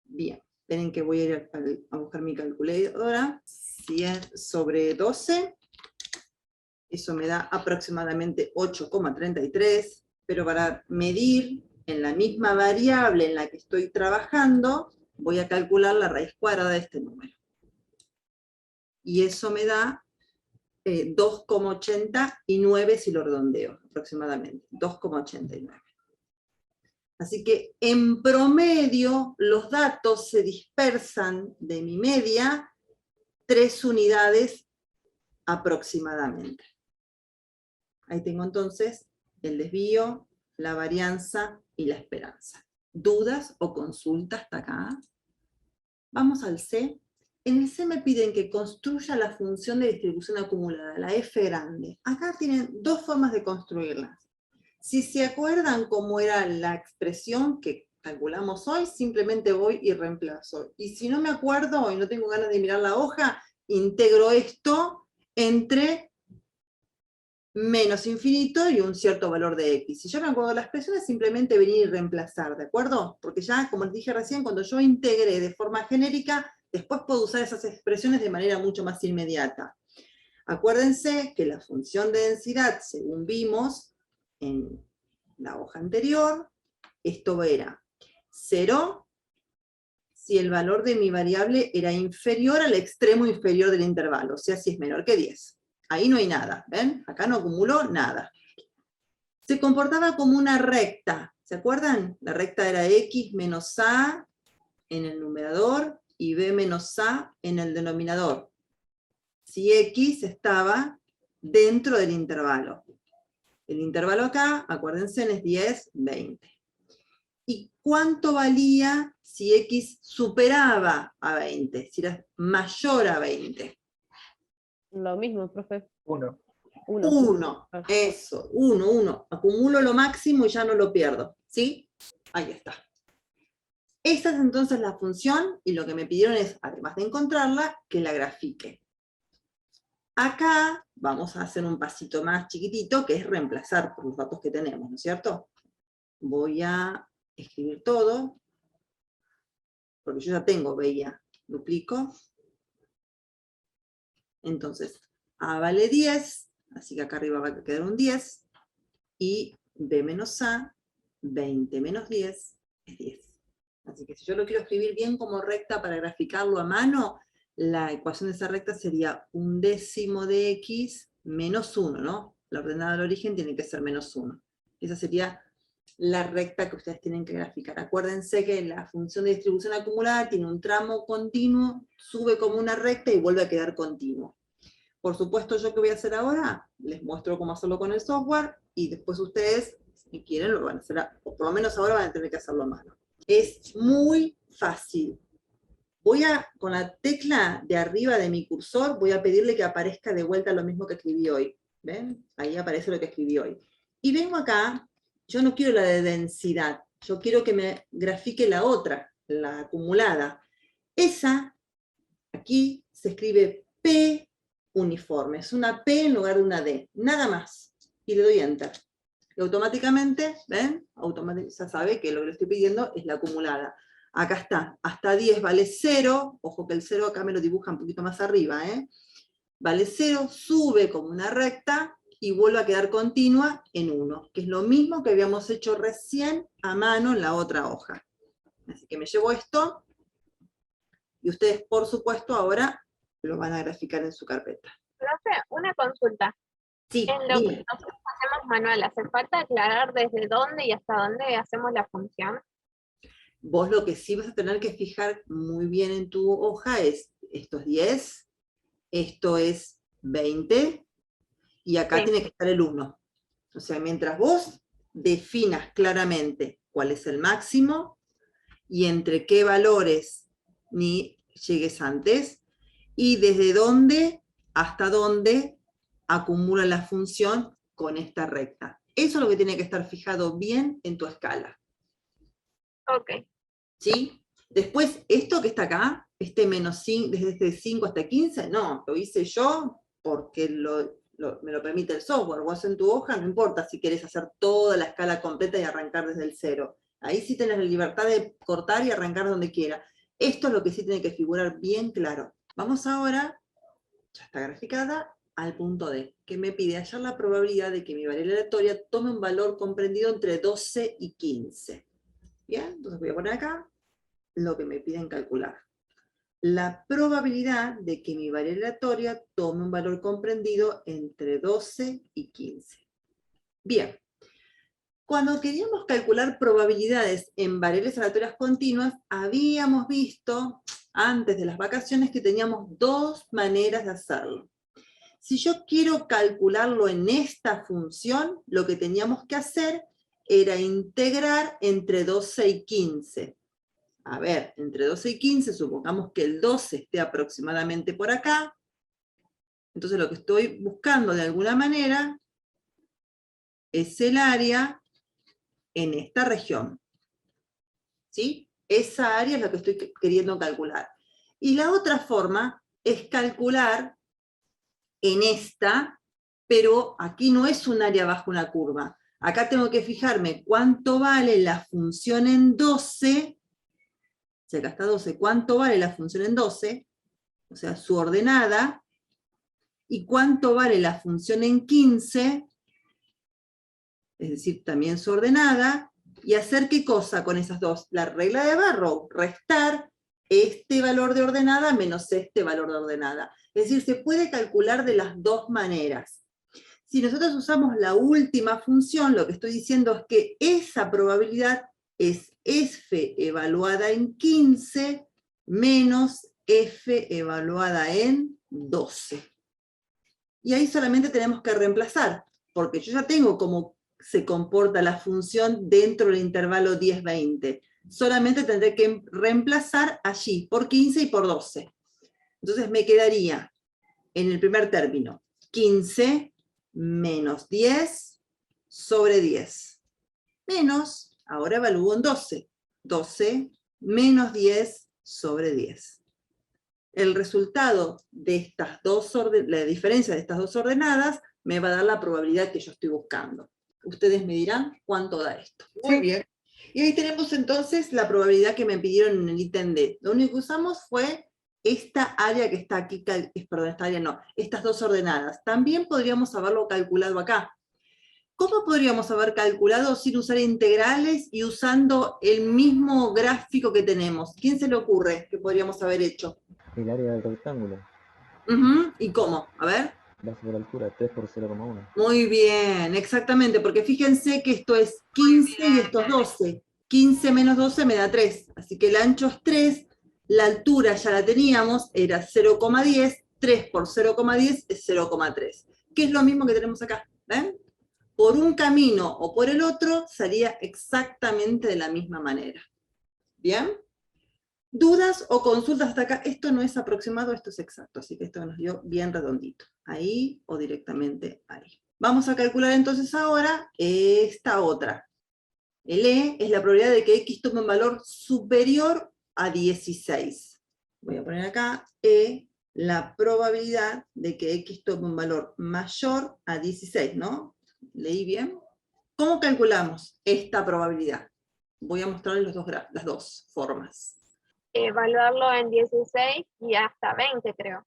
Speaker 1: Bien, esperen que voy a ir a buscar mi calculadora. 100 sobre 12, eso me da aproximadamente 8,33, pero para medir en la misma variable en la que estoy trabajando, voy a calcular la raíz cuadrada de este número. Y eso me da 2,89 si lo redondeo, aproximadamente, 2,89. Así que en promedio los datos se dispersan de mi media 3 unidades aproximadamente. Ahí tengo entonces el desvío, la varianza y la esperanza. ¿Dudas o consultas hasta acá? Vamos al C. En el C me piden que construya la función de distribución acumulada, la F grande. Acá tienen dos formas de construirla. Si se acuerdan cómo era la expresión que calculamos hoy, simplemente voy y reemplazo. Y si no me acuerdo y no tengo ganas de mirar la hoja, integro esto entre menos infinito y un cierto valor de x. Si yo me acuerdo de la expresión, es simplemente venir y reemplazar, ¿de acuerdo? Porque ya, como les dije recién, cuando yo integré de forma genérica, después puedo usar esas expresiones de manera mucho más inmediata. Acuérdense que la función de densidad, según vimos en la hoja anterior, esto era 0 si el valor de mi variable era inferior al extremo inferior del intervalo, o sea, si es menor que 10. Ahí no hay nada, ¿ven? Acá no acumuló nada. Se comportaba como una recta, ¿se acuerdan? La recta era x menos a en el numerador y b menos a en el denominador. Si x estaba dentro del intervalo. El intervalo acá, acuérdense, es 10, 20. ¿Y cuánto valía si x superaba a 20? Si era mayor a 20.
Speaker 5: Lo mismo, profe.
Speaker 2: 1.
Speaker 1: 1, eso, 1. Acumulo lo máximo y ya no lo pierdo, ¿sí? Ahí está. Esta es entonces la función, y lo que me pidieron es, además de encontrarla, que la grafique. Acá vamos a hacer un pasito más chiquitito, que es reemplazar por los datos que tenemos, ¿no es cierto? Voy a escribir todo, porque yo ya tengo B y A. Duplico. Entonces, A vale 10, así que acá arriba va a quedar un 10, y B menos A, 20 menos 10, es 10. Así que si yo lo quiero escribir bien como recta para graficarlo a mano, la ecuación de esa recta sería 1/10 de x menos 1, ¿no? La ordenada del origen tiene que ser menos 1. Esa sería la recta que ustedes tienen que graficar. Acuérdense que la función de distribución acumulada tiene un tramo continuo, sube como una recta y vuelve a quedar continuo. Por supuesto, ¿yo qué voy a hacer ahora? Les muestro cómo hacerlo con el software, y después ustedes, si quieren, lo van a hacer, o por lo menos ahora van a tener que hacerlo a mano. Es muy fácil. Voy a, con la tecla de arriba de mi cursor, voy a pedirle que aparezca de vuelta lo mismo que escribí hoy. ¿Ven? Ahí aparece lo que escribí hoy. Y vengo acá, yo no quiero la de densidad, yo quiero que me grafique la otra, la acumulada. Esa, aquí, se escribe P uniforme, es una P en lugar de una D, nada más. Y le doy Enter. Y automáticamente, ¿ven? Ya sabe que lo que le estoy pidiendo es la acumulada. Acá está, hasta 10 vale 0, ojo que el 0 acá me lo dibuja un poquito más arriba, ¿eh? Vale 0, sube como una recta, y vuelve a quedar continua en 1, que es lo mismo que habíamos hecho recién a mano en la otra hoja. Así que me llevo esto, y ustedes, por supuesto, ahora lo van a graficar en su carpeta.
Speaker 7: Profe, una consulta.
Speaker 1: Sí,
Speaker 7: En lo que
Speaker 1: dime.
Speaker 7: nosotros hacemos manual, ¿hace falta aclarar desde dónde y hasta dónde hacemos la función?
Speaker 1: Vos lo que sí vas a tener que fijar muy bien en tu hoja es, esto es 10, esto es 20, y acá
Speaker 7: Sí.
Speaker 1: tiene que estar el 1. O sea, mientras vos definas claramente cuál es el máximo, y entre qué valores ni llegues antes, y desde dónde hasta dónde acumula la función con esta recta. Eso es lo que tiene que estar fijado bien en tu escala.
Speaker 7: Ok.
Speaker 1: ¿Sí? Después, esto que está acá, este menos 5, desde este 5 hasta 15, no, lo hice yo, porque me lo permite el software. Vos en tu hoja no importa si querés hacer toda la escala completa y arrancar desde el 0. Ahí sí tenés la libertad de cortar y arrancar donde quiera. Esto es lo que sí tiene que figurar bien claro. Vamos ahora, ya está graficada, al punto D, que me pide hallar la probabilidad de que mi variable aleatoria tome un valor comprendido entre 12 y 15. Bien, entonces voy a poner acá lo que me piden calcular. La probabilidad de que mi variable aleatoria tome un valor comprendido entre 12 y 15. Bien, cuando queríamos calcular probabilidades en variables aleatorias continuas, habíamos visto antes de las vacaciones que teníamos dos maneras de hacerlo. Si yo quiero calcularlo en esta función, lo que teníamos que hacer era integrar entre 12 y 15. A ver, entre 12 y 15, supongamos que el 12 esté aproximadamente por acá. Entonces lo que estoy buscando de alguna manera es el área en esta región. ¿Sí? Esa área es la que estoy queriendo calcular. Y la otra forma es calcular en esta, pero aquí no es un área bajo una curva. Acá tengo que fijarme cuánto vale la función en 12, si acá está 12, cuánto vale la función en 12, o sea, su ordenada, y cuánto vale la función en 15, es decir, también su ordenada, y hacer ¿qué cosa con esas dos? La regla de Barrow, restar este valor de ordenada menos este valor de ordenada. Es decir, se puede calcular de las dos maneras. Si nosotros usamos la última función, lo que estoy diciendo es que esa probabilidad es f evaluada en 15 menos f evaluada en 12. Y ahí solamente tenemos que reemplazar, porque yo ya tengo cómo se comporta la función dentro del intervalo 10-20. Solamente tendré que reemplazar allí, por 15 y por 12. Entonces me quedaría, en el primer término, 15 menos 10 sobre 10. Menos, ahora evalúo en 12. 12 menos 10 sobre 10. El resultado de estas dos la diferencia de estas dos ordenadas me va a dar la probabilidad que yo estoy buscando. Ustedes me dirán cuánto da esto. Muy bien. Y ahí tenemos entonces la probabilidad que me pidieron en el ítem D. Lo único que usamos fue esta área que está aquí, perdón, esta área no, estas dos ordenadas. También podríamos haberlo calculado acá. ¿Cómo podríamos haber calculado sin usar integrales y usando el mismo gráfico que tenemos? ¿Quién se le ocurre que podríamos haber hecho?
Speaker 8: El área del rectángulo.
Speaker 1: ¿Y cómo? A ver.
Speaker 8: Base por altura, 3 por 0,1.
Speaker 1: Muy bien, exactamente, porque fíjense que esto es 15 y esto es 12. 15 menos 12 me da 3, así que el ancho es 3, la altura ya la teníamos, era 0,10, 3 por 0,10 es 0,3, que es lo mismo que tenemos acá, ¿ven? Por un camino o por el otro salía exactamente de la misma manera. ¿Bien? ¿Dudas o consultas hasta acá? Esto no es aproximado, esto es exacto, así que esto nos dio bien redondito. Ahí o directamente ahí. Vamos a calcular entonces ahora esta otra. El E es la probabilidad de que X tome un valor superior a 16. Voy a poner acá E, la probabilidad de que X tome un valor mayor a 16, ¿no? ¿Leí bien? ¿Cómo calculamos esta probabilidad? Voy a mostrarles las dos formas.
Speaker 7: Evaluarlo en 16 y hasta 20, creo.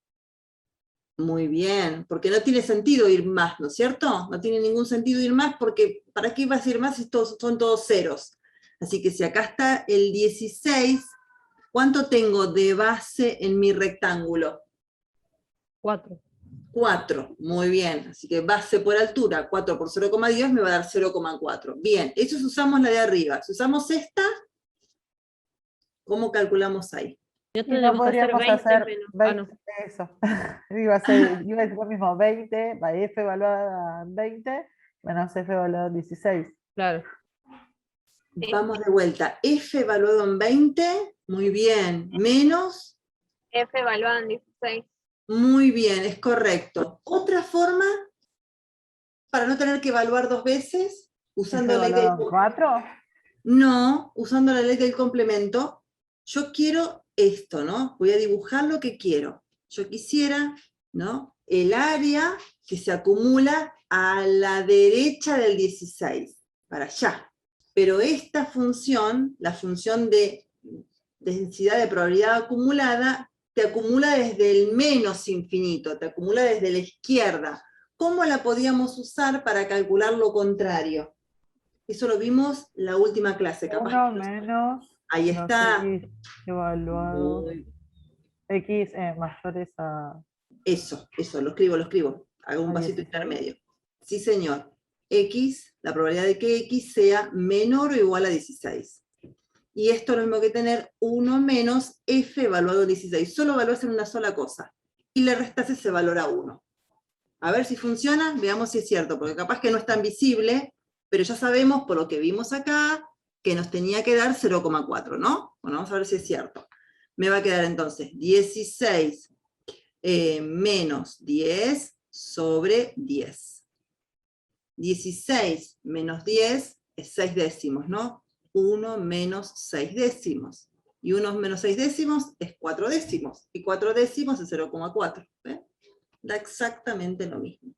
Speaker 1: Muy bien, porque no tiene sentido ir más, ¿no es cierto? No tiene ningún sentido ir más porque ¿para qué vas a ir más si son todos ceros? Así que si acá está el 16, ¿cuánto tengo de base en mi rectángulo?
Speaker 5: 4.
Speaker 1: 4, muy bien. Así que base por altura, 4 por 0,10 me va a dar 0,4. Bien, eso si usamos la de arriba. Si usamos esta, ¿cómo calculamos ahí?
Speaker 5: No
Speaker 4: Y no
Speaker 5: tenemos que hacer
Speaker 4: podríamos
Speaker 5: 20
Speaker 4: hacer
Speaker 5: menos.
Speaker 4: 20, eso. Iba a decir lo mismo, 20, F evaluada en 20, menos F evaluada en 16.
Speaker 5: Claro.
Speaker 7: Sí.
Speaker 1: Vamos de vuelta. F evaluado en 20, muy bien. Menos,
Speaker 7: F evaluado en 16.
Speaker 1: muy bien, es correcto. Otra forma, para no tener que evaluar dos veces, usando
Speaker 4: ¿F
Speaker 1: la ley del
Speaker 4: evaluada en 4?
Speaker 1: No, usando la ley del complemento, yo quiero esto, ¿no? Voy a dibujar lo que quiero. Yo quisiera, ¿no? el área que se acumula a la derecha del 16, para allá. Pero esta función, la función de densidad de probabilidad acumulada, te acumula desde el menos infinito, te acumula desde la izquierda. ¿Cómo la podíamos usar para calcular lo contrario? Eso lo vimos la última clase, capaz.
Speaker 4: 1 menos
Speaker 1: Ahí
Speaker 4: los
Speaker 1: está.
Speaker 4: X evaluados, X mayores a...
Speaker 1: Eso, lo escribo. Hago un
Speaker 4: ¿A
Speaker 1: pasito
Speaker 4: 16?
Speaker 1: intermedio. Sí, señor. X, la probabilidad de que X sea menor o igual a 16. Y esto es lo mismo que tener 1 menos F evaluado en 16. Solo evalúas en una sola cosa. Y le restas ese valor a 1. A ver si funciona, veamos si es cierto, porque capaz que no es tan visible, pero ya sabemos por lo que vimos acá, que nos tenía que dar 0,4, ¿no? Bueno, vamos a ver si es cierto. Me va a quedar entonces 16 menos 10 sobre 10. 16 menos 10 es 6 décimos, ¿no? 1 menos 6 décimos. Y 1 menos 6 décimos es 4 décimos. Y 4 décimos es 0,4. ¿Ve? Da exactamente lo mismo.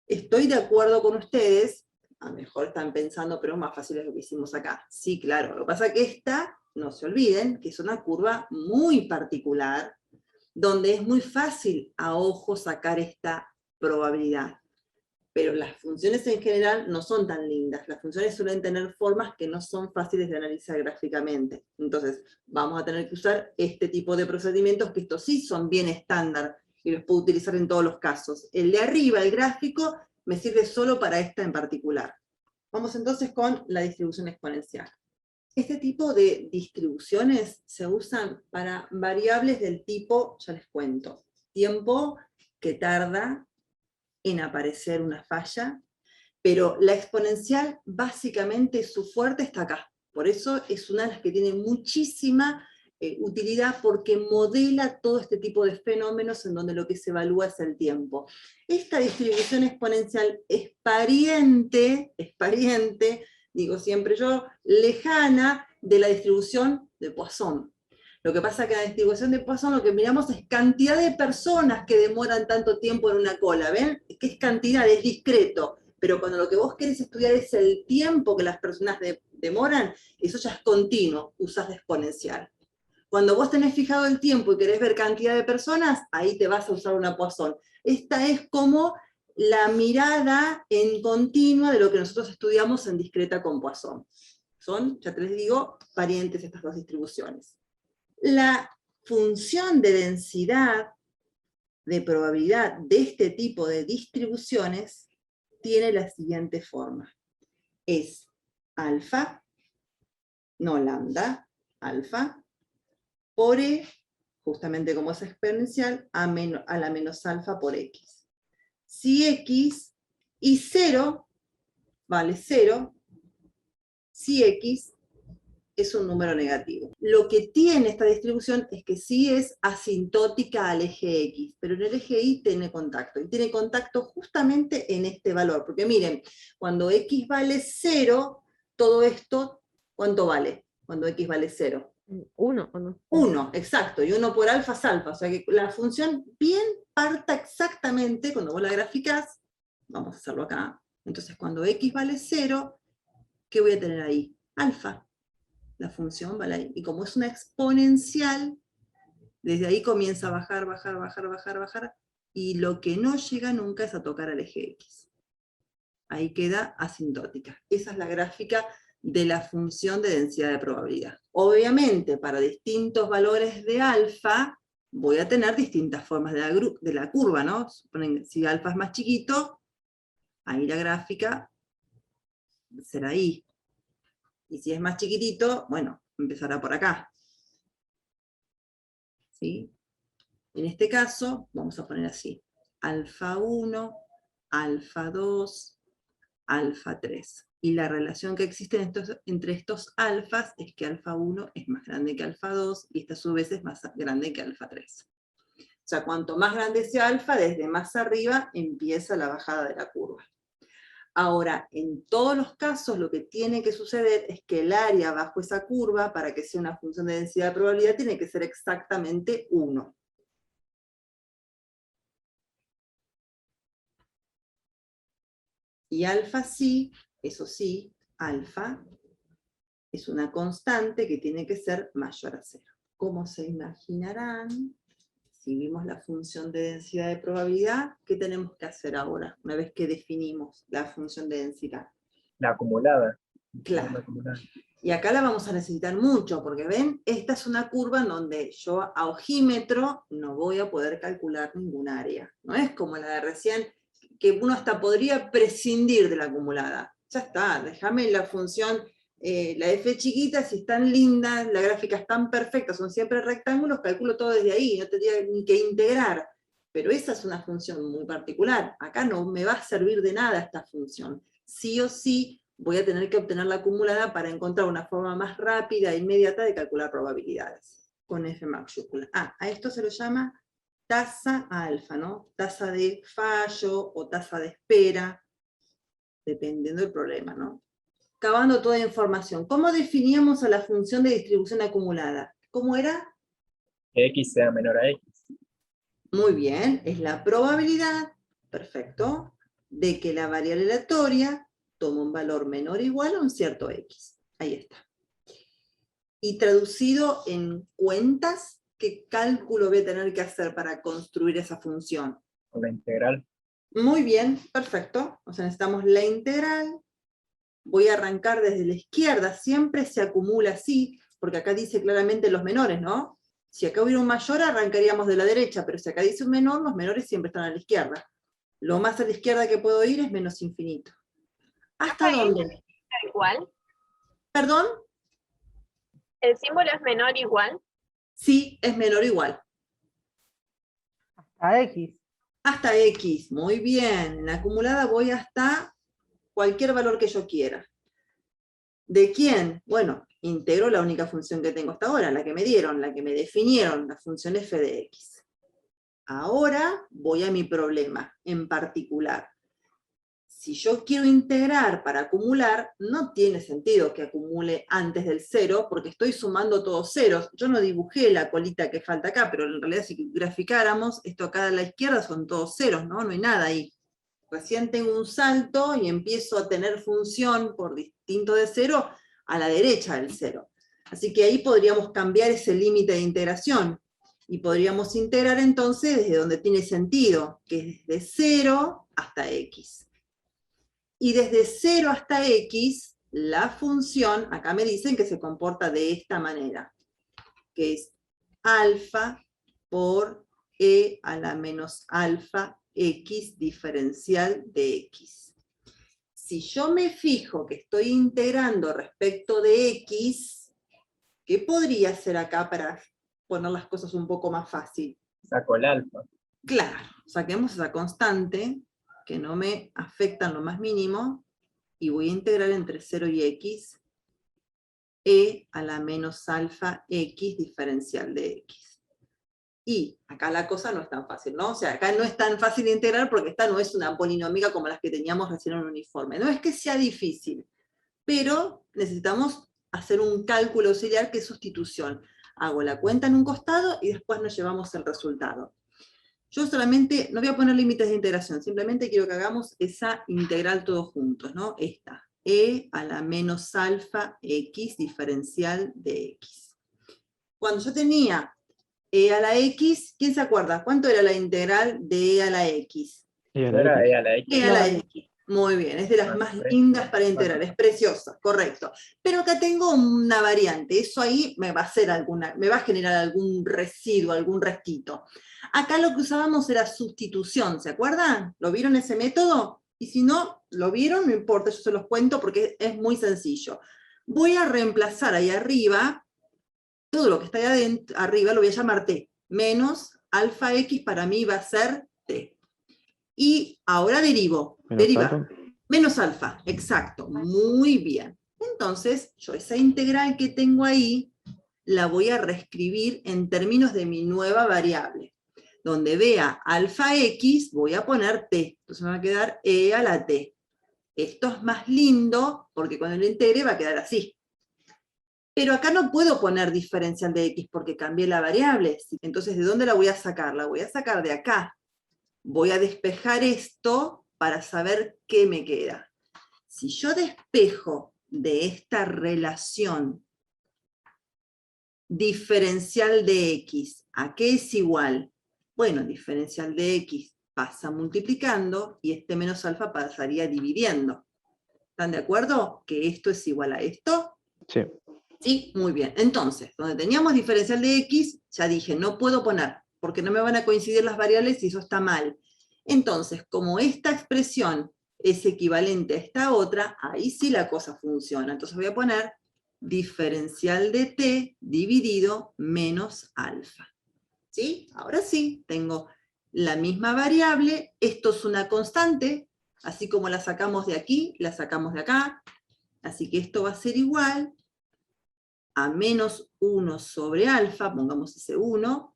Speaker 1: Estoy de acuerdo con ustedes. A lo mejor están pensando, pero es más fácil lo que hicimos acá. Sí, claro. Lo que pasa es que esta, no se olviden, que es una curva muy particular, donde es muy fácil a ojo sacar esta probabilidad. Pero las funciones en general no son tan lindas. Las funciones suelen tener formas que no son fáciles de analizar gráficamente. Entonces, vamos a tener que usar este tipo de procedimientos, que estos sí son bien estándar, y los puedo utilizar en todos los casos. El de arriba, el gráfico, me sirve solo para esta en particular. Vamos entonces con la distribución exponencial. Este tipo de distribuciones se usan para variables del tipo, ya les cuento, tiempo que tarda en aparecer una falla, pero la exponencial básicamente su fuerte está acá. Por eso es una de las que tiene muchísima utilidad, porque modela todo este tipo de fenómenos en donde lo que se evalúa es el tiempo. Esta distribución exponencial es pariente, digo siempre yo, lejana de la distribución de Poisson. Lo que pasa es que en la distribución de Poisson lo que miramos es cantidad de personas que demoran tanto tiempo en una cola, ¿ven? Que es cantidad, es discreto, pero cuando lo que vos querés estudiar es el tiempo que las personas demoran, eso ya es continuo, usás la exponencial. Cuando vos tenés fijado el tiempo y querés ver cantidad de personas, ahí te vas a usar una Poisson. Esta es como la mirada en continua de lo que nosotros estudiamos en discreta con Poisson. Son, ya te les digo, parientes estas dos distribuciones. La función de densidad de probabilidad de este tipo de distribuciones tiene la siguiente forma. Es alfa, no lambda, alfa, por E, justamente como es exponencial, a la menos alfa por X. Si X y 0 vale 0, si X es un número negativo. Lo que tiene esta distribución es que sí es asintótica al eje X, pero en el eje Y tiene contacto, y tiene contacto justamente en este valor, porque miren, cuando X vale 0, todo esto, ¿cuánto vale? Cuando X vale 0.
Speaker 5: 1 o no.
Speaker 1: 1, exacto, y 1 por alfa es alfa, o sea que la función bien parta exactamente, cuando vos la graficás, vamos a hacerlo acá, entonces cuando X vale 0, ¿qué voy a tener ahí? Alfa. La función vale ahí. Y como es una exponencial, desde ahí comienza a bajar, bajar, bajar, bajar, bajar, y lo que no llega nunca es a tocar al eje X. Ahí queda asintótica. Esa es la gráfica de la función de densidad de probabilidad. Obviamente, para distintos valores de alfa, voy a tener distintas formas de la curva, ¿no? Suponen, si alfa es más chiquito, ahí la gráfica será ahí. Y si es más chiquitito, bueno, empezará por acá. ¿Sí? En este caso, vamos a poner así. Alfa 1, alfa 2, alfa 3. Y la relación que existe entre estos alfas es que alfa 1 es más grande que alfa 2, y esta a su vez es más grande que alfa 3. O sea, cuanto más grande sea alfa, desde más arriba empieza la bajada de la curva. Ahora, en todos los casos lo que tiene que suceder es que el área bajo esa curva, para que sea una función de densidad de probabilidad, tiene que ser exactamente 1. Y alfa sí, eso sí, alfa es una constante que tiene que ser mayor a 0. Como se imaginarán, si vimos la función de densidad de probabilidad, ¿qué tenemos que hacer ahora, una vez que definimos la función de densidad?
Speaker 2: La acumulada.
Speaker 1: Claro.
Speaker 2: La acumulada.
Speaker 1: Y acá la vamos a necesitar mucho, porque ven, esta es una curva en donde yo a ojímetro no voy a poder calcular ningún área. No es como la de recién, que uno hasta podría prescindir de la acumulada. Ya está, déjame la función, la f chiquita, si es tan linda, la gráfica es tan perfecta, son siempre rectángulos, calculo todo desde ahí, no tendría ni que integrar. Pero esa es una función muy particular. Acá no me va a servir de nada esta función. Sí o sí, voy a tener que obtener la acumulada para encontrar una forma más rápida e inmediata de calcular probabilidades, con F mayúscula. A esto se lo llama tasa alfa, ¿no? Tasa de fallo o tasa de espera, dependiendo del problema, ¿no? Acabando toda información. ¿Cómo definíamos a la función de distribución acumulada? ¿Cómo era?
Speaker 2: Que X sea menor a X.
Speaker 1: Muy bien, es la probabilidad, perfecto, de que la variable aleatoria toma un valor menor o igual a un cierto X. Ahí está. Y traducido en cuentas, ¿qué cálculo voy a tener que hacer para construir esa función?
Speaker 2: Con la integral.
Speaker 1: Muy bien, perfecto. O sea, necesitamos la integral. Voy a arrancar desde la izquierda, siempre se acumula así, porque acá dice claramente los menores, ¿no? Si acá hubiera un mayor, arrancaríamos de la derecha, pero si acá dice un menor, los menores siempre están a la izquierda. Lo más a la izquierda que puedo ir es menos infinito. ¿Hasta dónde?
Speaker 7: Igual.
Speaker 1: ¿Perdón?
Speaker 7: ¿El símbolo es menor igual?
Speaker 1: Sí, es menor o igual.
Speaker 4: A X.
Speaker 1: Hasta X, muy bien. En la acumulada voy hasta cualquier valor que yo quiera. ¿De quién? Bueno, integro la única función que tengo hasta ahora, la que me dieron, la que me definieron, la función f de x. Ahora voy a mi problema en particular. Si yo quiero integrar para acumular, no tiene sentido que acumule antes del 0, porque estoy sumando todos ceros. Yo no dibujé la colita que falta acá, pero en realidad si graficáramos, esto acá a la izquierda son todos ceros, ¿no? No hay nada ahí. Recién tengo un salto y empiezo a tener función por distinto de 0 a la derecha del 0. Así que ahí podríamos cambiar ese límite de integración. Y podríamos integrar entonces desde donde tiene sentido, que es desde 0 hasta x. Y desde 0 hasta x, la función, acá me dicen que se comporta de esta manera, que es alfa por e a la menos alfa x diferencial de x. Si yo me fijo que estoy integrando respecto de x, ¿qué podría hacer acá para poner las cosas un poco más fácil?
Speaker 2: Saco el alfa.
Speaker 1: Claro, saquemos esa constante, que no me afecta en lo más mínimo, y voy a integrar entre 0 y x, e a la menos alfa x diferencial de x. Y acá la cosa no es tan fácil, ¿no? O sea, acá no es tan fácil de integrar porque esta no es una polinomial como las que teníamos recién en un uniforme. No es que sea difícil, pero necesitamos hacer un cálculo auxiliar que es sustitución. Hago la cuenta en un costado y después nos llevamos el resultado. Yo solamente, no voy a poner límites de integración, simplemente quiero que hagamos esa integral todos juntos, ¿no? Esta, e a la menos alfa x diferencial de x. Cuando yo tenía e a la x, ¿quién se acuerda? ¿Cuánto era la integral de e a la x?
Speaker 2: Era E a la X.
Speaker 1: E a la x. Muy bien, es de las más lindas para integrar, es preciosa, correcto. Pero acá tengo una variante, eso ahí me va a hacer me va a generar algún residuo, algún restito. Acá lo que usábamos era sustitución, ¿se acuerdan? ¿Lo vieron ese método? Y si no, ¿lo vieron? No importa, yo se los cuento porque es muy sencillo. Voy a reemplazar ahí arriba, todo lo que está ahí arriba lo voy a llamar t, menos alfa x para mí va a ser t. Y ahora derivo, menos alfa, exacto, muy bien. Entonces, yo esa integral que tengo ahí, la voy a reescribir en términos de mi nueva variable. Donde vea alfa x, voy a poner t, entonces me va a quedar e a la t. Esto es más lindo, porque cuando lo integre va a quedar así. Pero acá no puedo poner diferencial de x, porque cambié la variable. Entonces, ¿de dónde la voy a sacar? La voy a sacar de acá. Voy a despejar esto para saber qué me queda. Si yo despejo de esta relación diferencial de x, ¿a qué es igual? Bueno, diferencial de x pasa multiplicando y este menos alfa pasaría dividiendo. ¿Están de acuerdo? ¿Que esto es igual a esto?
Speaker 3: Sí.
Speaker 1: Sí, muy bien. Entonces, donde teníamos diferencial de x, ya dije, no puedo poner, porque no me van a coincidir las variables y eso está mal. Entonces, como esta expresión es equivalente a esta otra, ahí sí la cosa funciona. Entonces voy a poner diferencial de t dividido menos alfa. ¿Sí? Ahora sí, tengo la misma variable, esto es una constante, así como la sacamos de aquí, la sacamos de acá, así que esto va a ser igual a menos 1 sobre alfa, pongamos ese 1,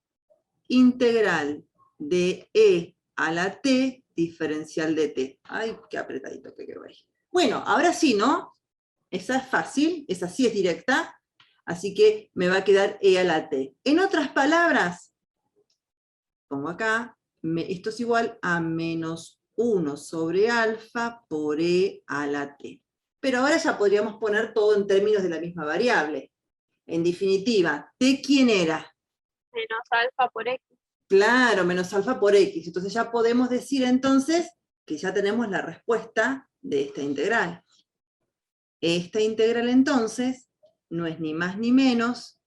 Speaker 1: integral de e a la t, diferencial de t. Ay, qué apretadito que quedó ahí. Bueno, ahora sí, ¿no? Esa es fácil, esa sí es directa, así que me va a quedar e a la t. En otras palabras, pongo acá, esto es igual a menos 1 sobre alfa por e a la t. Pero ahora ya podríamos poner todo en términos de la misma variable. En definitiva, ¿t quién era?
Speaker 7: Menos alfa por x.
Speaker 1: Claro, menos alfa por x. Entonces ya podemos decir entonces que ya tenemos la respuesta de esta integral. Esta integral entonces no es ni más ni menos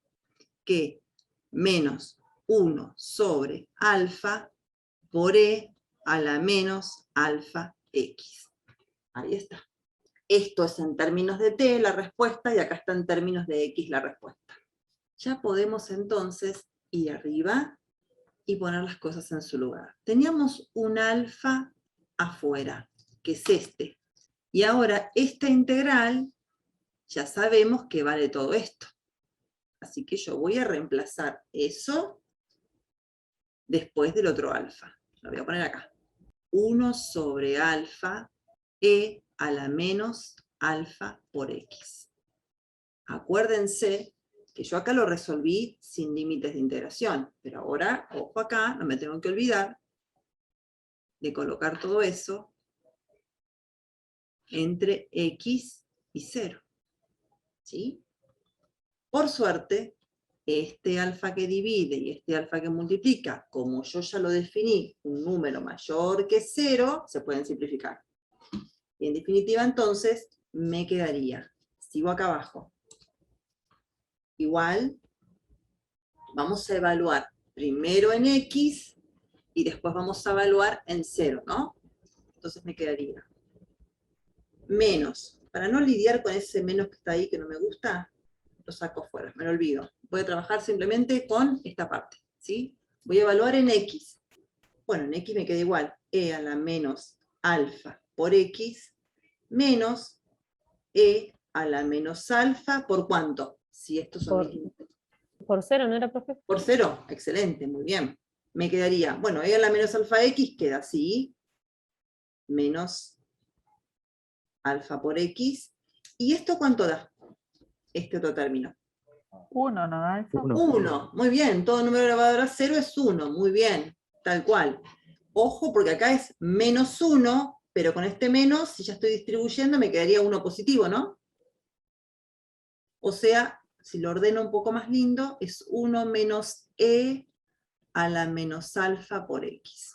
Speaker 1: que menos 1 sobre alfa por e a la menos alfa x. Ahí está. Esto es en términos de t la respuesta, y acá está en términos de x la respuesta. Ya podemos entonces ir arriba y poner las cosas en su lugar. Teníamos un alfa afuera, que es este. Y ahora esta integral, ya sabemos que vale todo esto. Así que yo voy a reemplazar eso después del otro alfa. Lo voy a poner acá. 1 sobre alfa e a la menos alfa por x. Acuérdense que yo acá lo resolví sin límites de integración, pero ahora, ojo acá, no me tengo que olvidar de colocar todo eso entre x y 0. ¿Sí? Por suerte, este alfa que divide y este alfa que multiplica, como yo ya lo definí, un número mayor que 0, se pueden simplificar. Y en definitiva, entonces, me quedaría, sigo acá abajo, igual, vamos a evaluar primero en x, y después vamos a evaluar en 0, ¿no? Entonces me quedaría menos, para no lidiar con ese menos que está ahí que no me gusta, lo saco fuera, me lo olvido. Voy a trabajar simplemente con esta parte, ¿sí? Voy a evaluar en x. Bueno, en x me queda igual, e a la menos alfa por x, menos e a la menos alfa, ¿por cuánto? Si estos son mis límites.
Speaker 5: Por 0, ¿no era, profe?
Speaker 1: Por 0, excelente, muy bien. Me quedaría, bueno, e a la menos alfa x queda así, menos alfa por x, ¿y esto cuánto da? Este otro término.
Speaker 4: 1, ¿no da eso?
Speaker 1: 1, muy bien, todo número elevado a 0 es 1, muy bien, tal cual. Ojo, porque acá es menos 1, pero con este menos, si ya estoy distribuyendo, me quedaría 1 positivo, ¿no? O sea, si lo ordeno un poco más lindo, es 1 menos e a la menos alfa por x.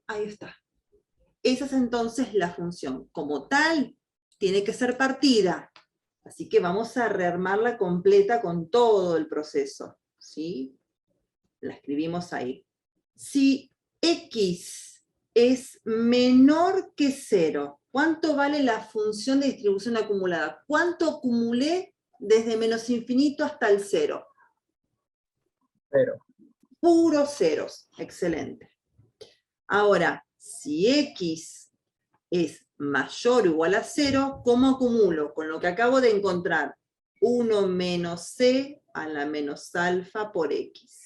Speaker 1: Ahí está. Esa es entonces la función. Como tal, tiene que ser partida. Así que vamos a rearmarla completa con todo el proceso. ¿Sí? La escribimos ahí. Si x es menor que 0, ¿cuánto vale la función de distribución acumulada? ¿Cuánto acumulé desde menos infinito hasta el 0?
Speaker 2: 0.
Speaker 1: Puros ceros. Excelente. Ahora, si x es mayor o igual a 0, ¿cómo acumulo? Con lo que acabo de encontrar, 1 menos c a la menos alfa por x.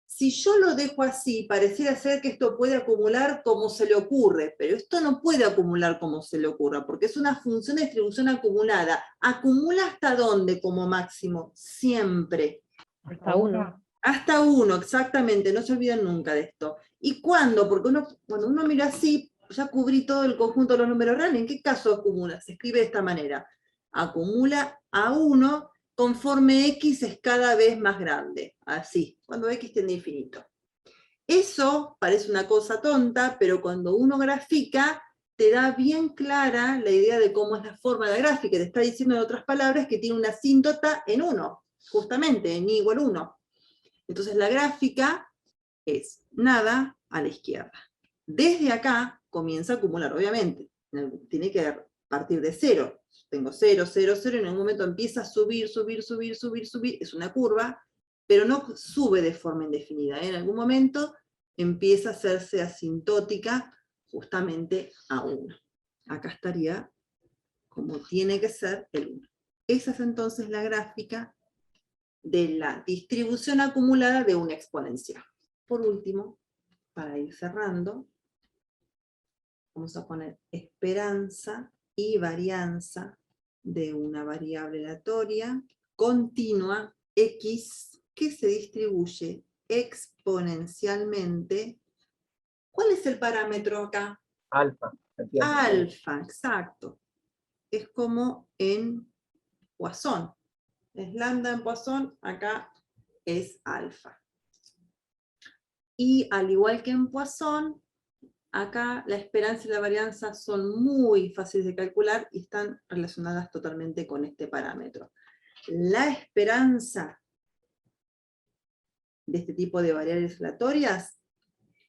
Speaker 1: Si yo lo dejo así, pareciera ser que esto puede acumular como se le ocurre, pero esto no puede acumular como se le ocurra, porque es una función de distribución acumulada. ¿Acumula hasta dónde como máximo? Siempre.
Speaker 5: Hasta 1.
Speaker 1: Hasta 1, exactamente, no se olviden nunca de esto. ¿Y cuándo? Porque cuando uno mira así, ya cubrí todo el conjunto de los números reales. ¿En qué caso acumula? Se escribe de esta manera. Acumula a 1 conforme x es cada vez más grande. Así, cuando x tiende a infinito. Eso parece una cosa tonta, pero cuando uno grafica, te da bien clara la idea de cómo es la forma de la gráfica. Te está diciendo en otras palabras que tiene una asíntota en 1, justamente, en i igual 1. Entonces la gráfica es nada a la izquierda. Desde acá comienza a acumular, obviamente. Tiene que partir de 0. Tengo 0, 0, 0, y en un momento empieza a subir, subir, subir, subir, subir. Es una curva, pero no sube de forma indefinida. En algún momento empieza a hacerse asintótica justamente a 1. Acá estaría como tiene que ser el 1. Esa es entonces la gráfica de la distribución acumulada de una exponencial. Por último, para ir cerrando, vamos a poner esperanza y varianza de una variable aleatoria continua x que se distribuye exponencialmente. ¿Cuál es el parámetro acá?
Speaker 2: Alfa. entiendo.
Speaker 1: Alfa, exacto. Es como en Poisson. Es lambda en Poisson, acá es alfa. Y al igual que en Poisson, acá la esperanza y la varianza son muy fáciles de calcular y están relacionadas totalmente con este parámetro. La esperanza de este tipo de variables aleatorias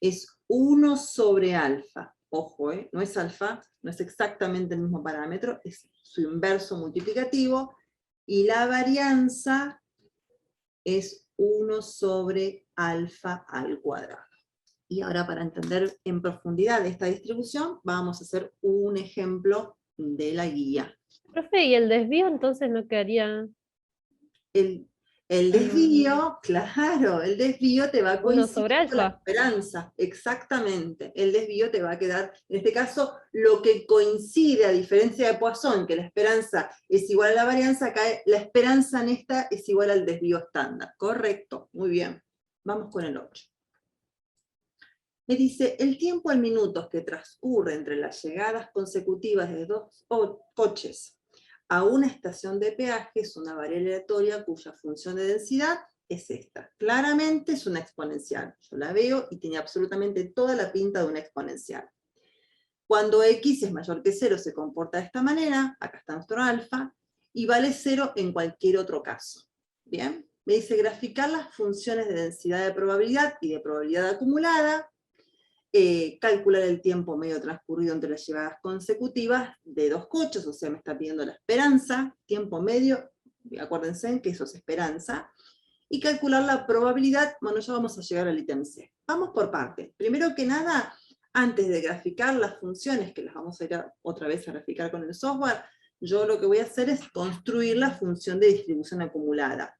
Speaker 1: es 1 sobre alfa. Ojo, no es alfa, no es exactamente el mismo parámetro, es su inverso multiplicativo, y la varianza es 1 sobre alfa al cuadrado. Y ahora, para entender en profundidad esta distribución, vamos a hacer un ejemplo de la guía.
Speaker 5: Profe, ¿y el desvío entonces no quedaría
Speaker 1: El desvío, claro, el desvío te va a
Speaker 5: 1 sobre
Speaker 1: coincidir con la
Speaker 5: alfa?
Speaker 1: esperanza, exactamente. El desvío te va a quedar, en este caso, lo que coincide, a diferencia de Poisson, que la esperanza es igual a la varianza, acá la esperanza en esta es igual al desvío estándar. Correcto, muy bien. Vamos con el 8. Me dice, el tiempo en minutos que transcurre entre las llegadas consecutivas de 2 coches a una estación de peaje es una variable aleatoria cuya función de densidad es esta. Claramente es una exponencial. Yo la veo y tiene absolutamente toda la pinta de una exponencial. Cuando x es mayor que 0 se comporta de esta manera, acá está nuestro alfa, y vale 0 en cualquier otro caso. ¿Bien? Me dice graficar las funciones de densidad de probabilidad y de probabilidad acumulada, calcular el tiempo medio transcurrido entre las llegadas consecutivas de 2 coches, o sea, me está pidiendo la esperanza, tiempo medio, acuérdense que eso es esperanza, y calcular la probabilidad. Bueno, ya vamos a llegar al ítem C. Vamos por partes. Primero que nada, antes de graficar las funciones, que las vamos a ir otra vez a graficar con el software, yo lo que voy a hacer es construir la función de distribución acumulada.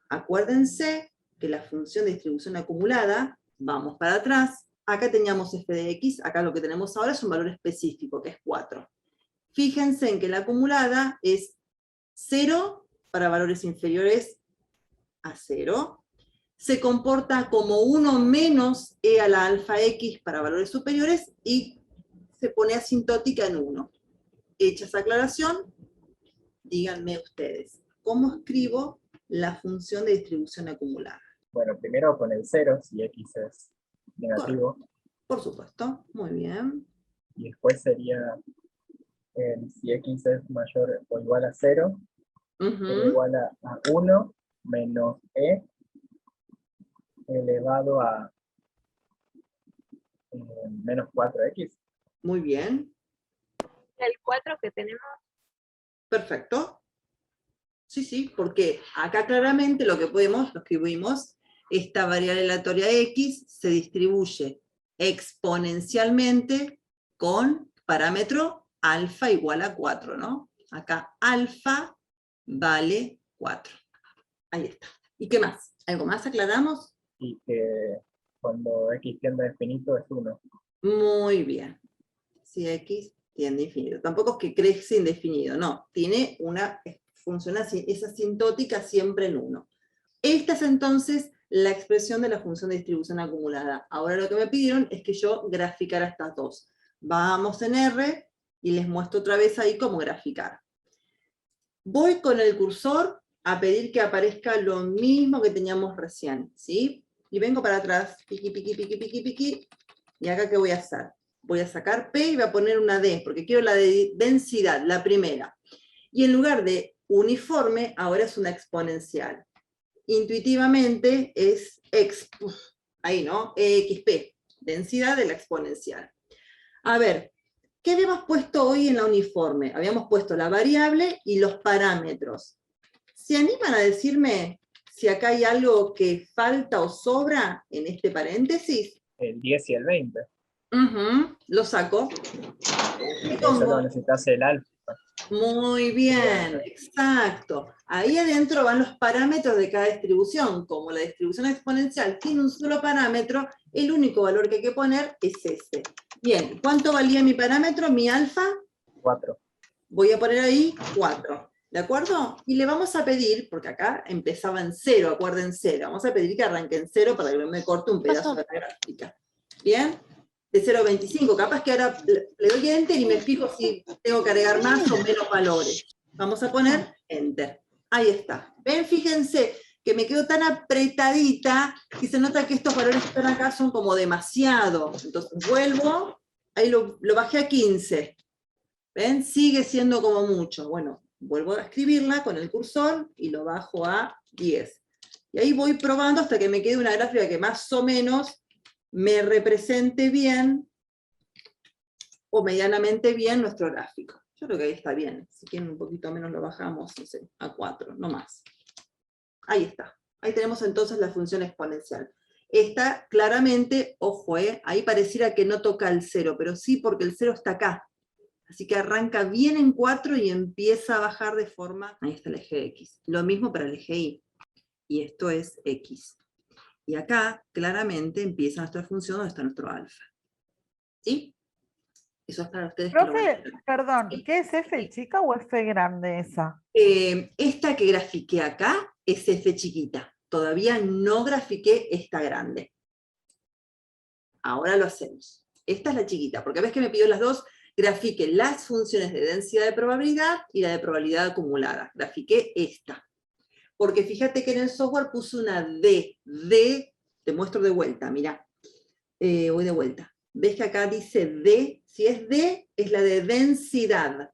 Speaker 1: Acuérdense que la función de distribución acumulada, vamos para atrás, acá teníamos f de x, acá lo que tenemos ahora es un valor específico, que es 4. Fíjense en que la acumulada es 0 para valores inferiores a 0, se comporta como 1 menos e a la alfa x para valores superiores, y se pone asintótica en 1. Hecha esa aclaración, díganme ustedes, ¿cómo escribo la función de distribución acumulada?
Speaker 2: Bueno, primero con el 0, si x es negativo.
Speaker 1: Por supuesto, muy bien.
Speaker 2: Y después sería, si x es mayor o igual a 0, sería igual a 1 menos e elevado a menos 4x.
Speaker 1: Muy bien.
Speaker 7: El 4 que tenemos.
Speaker 1: Perfecto. Sí, sí, porque acá claramente lo que escribimos, esta variable aleatoria x se distribuye exponencialmente con parámetro alfa igual a 4, ¿no? Acá alfa vale 4. Ahí está. ¿Y qué más? ¿Algo más aclaramos?
Speaker 2: Y que cuando x tiende a infinito es 1.
Speaker 1: Muy bien. Si x tiende a infinito. Tampoco es que crece indefinido, no. Tiene una función así, es asintótica siempre en 1. Esta es entonces la expresión de la función de distribución acumulada. Ahora lo que me pidieron es que yo graficara estas dos. Vamos en R, y les muestro otra vez ahí cómo graficar. Voy con el cursor a pedir que aparezca lo mismo que teníamos recién, ¿sí? Y vengo para atrás, piqui, piqui, piqui, piqui, piqui, y acá ¿qué voy a hacer? Voy a sacar P y voy a poner una D, porque quiero la de densidad, la primera. Y en lugar de uniforme, ahora es una exponencial. Intuitivamente es ahí, ¿no? EXP, densidad de la exponencial. A ver, ¿qué habíamos puesto hoy en la uniforme? Habíamos puesto la variable y los parámetros. ¿Se animan a decirme si acá hay algo que falta o sobra en este paréntesis?
Speaker 2: El 10 y el 20.
Speaker 1: Lo saco. Y
Speaker 2: Solo
Speaker 1: pongo,
Speaker 2: necesitas el alfa.
Speaker 1: muy bien, exacto. Ahí adentro van los parámetros de cada distribución. Como la distribución exponencial tiene un solo parámetro, el único valor que hay que poner es ese. Bien, ¿cuánto valía mi parámetro, mi alfa?
Speaker 2: 4.
Speaker 1: Voy a poner ahí 4. ¿De acuerdo? Y le vamos a pedir, porque acá empezaba en 0, acuérdense, le vamos a pedir que arranque en 0 para que no me corte un pedazo de la gráfica. ¿Bien? De 0 a 25, capaz que ahora le doy Enter y me fijo si tengo que agregar más o menos valores. Vamos a poner Enter. Ahí está. ¿Ven? Fíjense que me quedo tan apretadita y se nota que estos valores que están acá son como demasiado. Entonces vuelvo, ahí lo bajé a 15. ¿Ven? Sigue siendo como mucho. Bueno, vuelvo a escribirla con el cursor y lo bajo a 10. Y ahí voy probando hasta que me quede una gráfica que más o menos me represente bien o medianamente bien nuestro gráfico. Yo creo que ahí está bien. Si quieren un poquito menos lo bajamos, no sé, a 4, no más. Ahí está. Ahí tenemos entonces la función exponencial. Esta claramente, ojo, ahí pareciera que no toca el 0, pero sí porque el 0 está acá. Así que arranca bien en 4 y empieza a bajar de forma... Ahí está el eje X. Lo mismo para el eje Y. Y esto es X. Y acá, claramente, empieza nuestra función donde está nuestro alfa. ¿Sí? Eso es para ustedes.
Speaker 4: Profe, perdón,
Speaker 1: ¿Sí?
Speaker 4: ¿qué es F chica o F grande esa?
Speaker 1: Esta que grafiqué acá es F chiquita. Todavía no grafiqué esta grande. Ahora lo hacemos. Esta es la chiquita, porque ves que me pidió las dos, grafiqué las funciones de densidad de probabilidad y la de probabilidad acumulada. Grafiqué esta. Porque fíjate que en el software puse una D. D, te muestro de vuelta, mirá. Voy de vuelta. ¿Ves que acá dice D? Si es D, es la de densidad.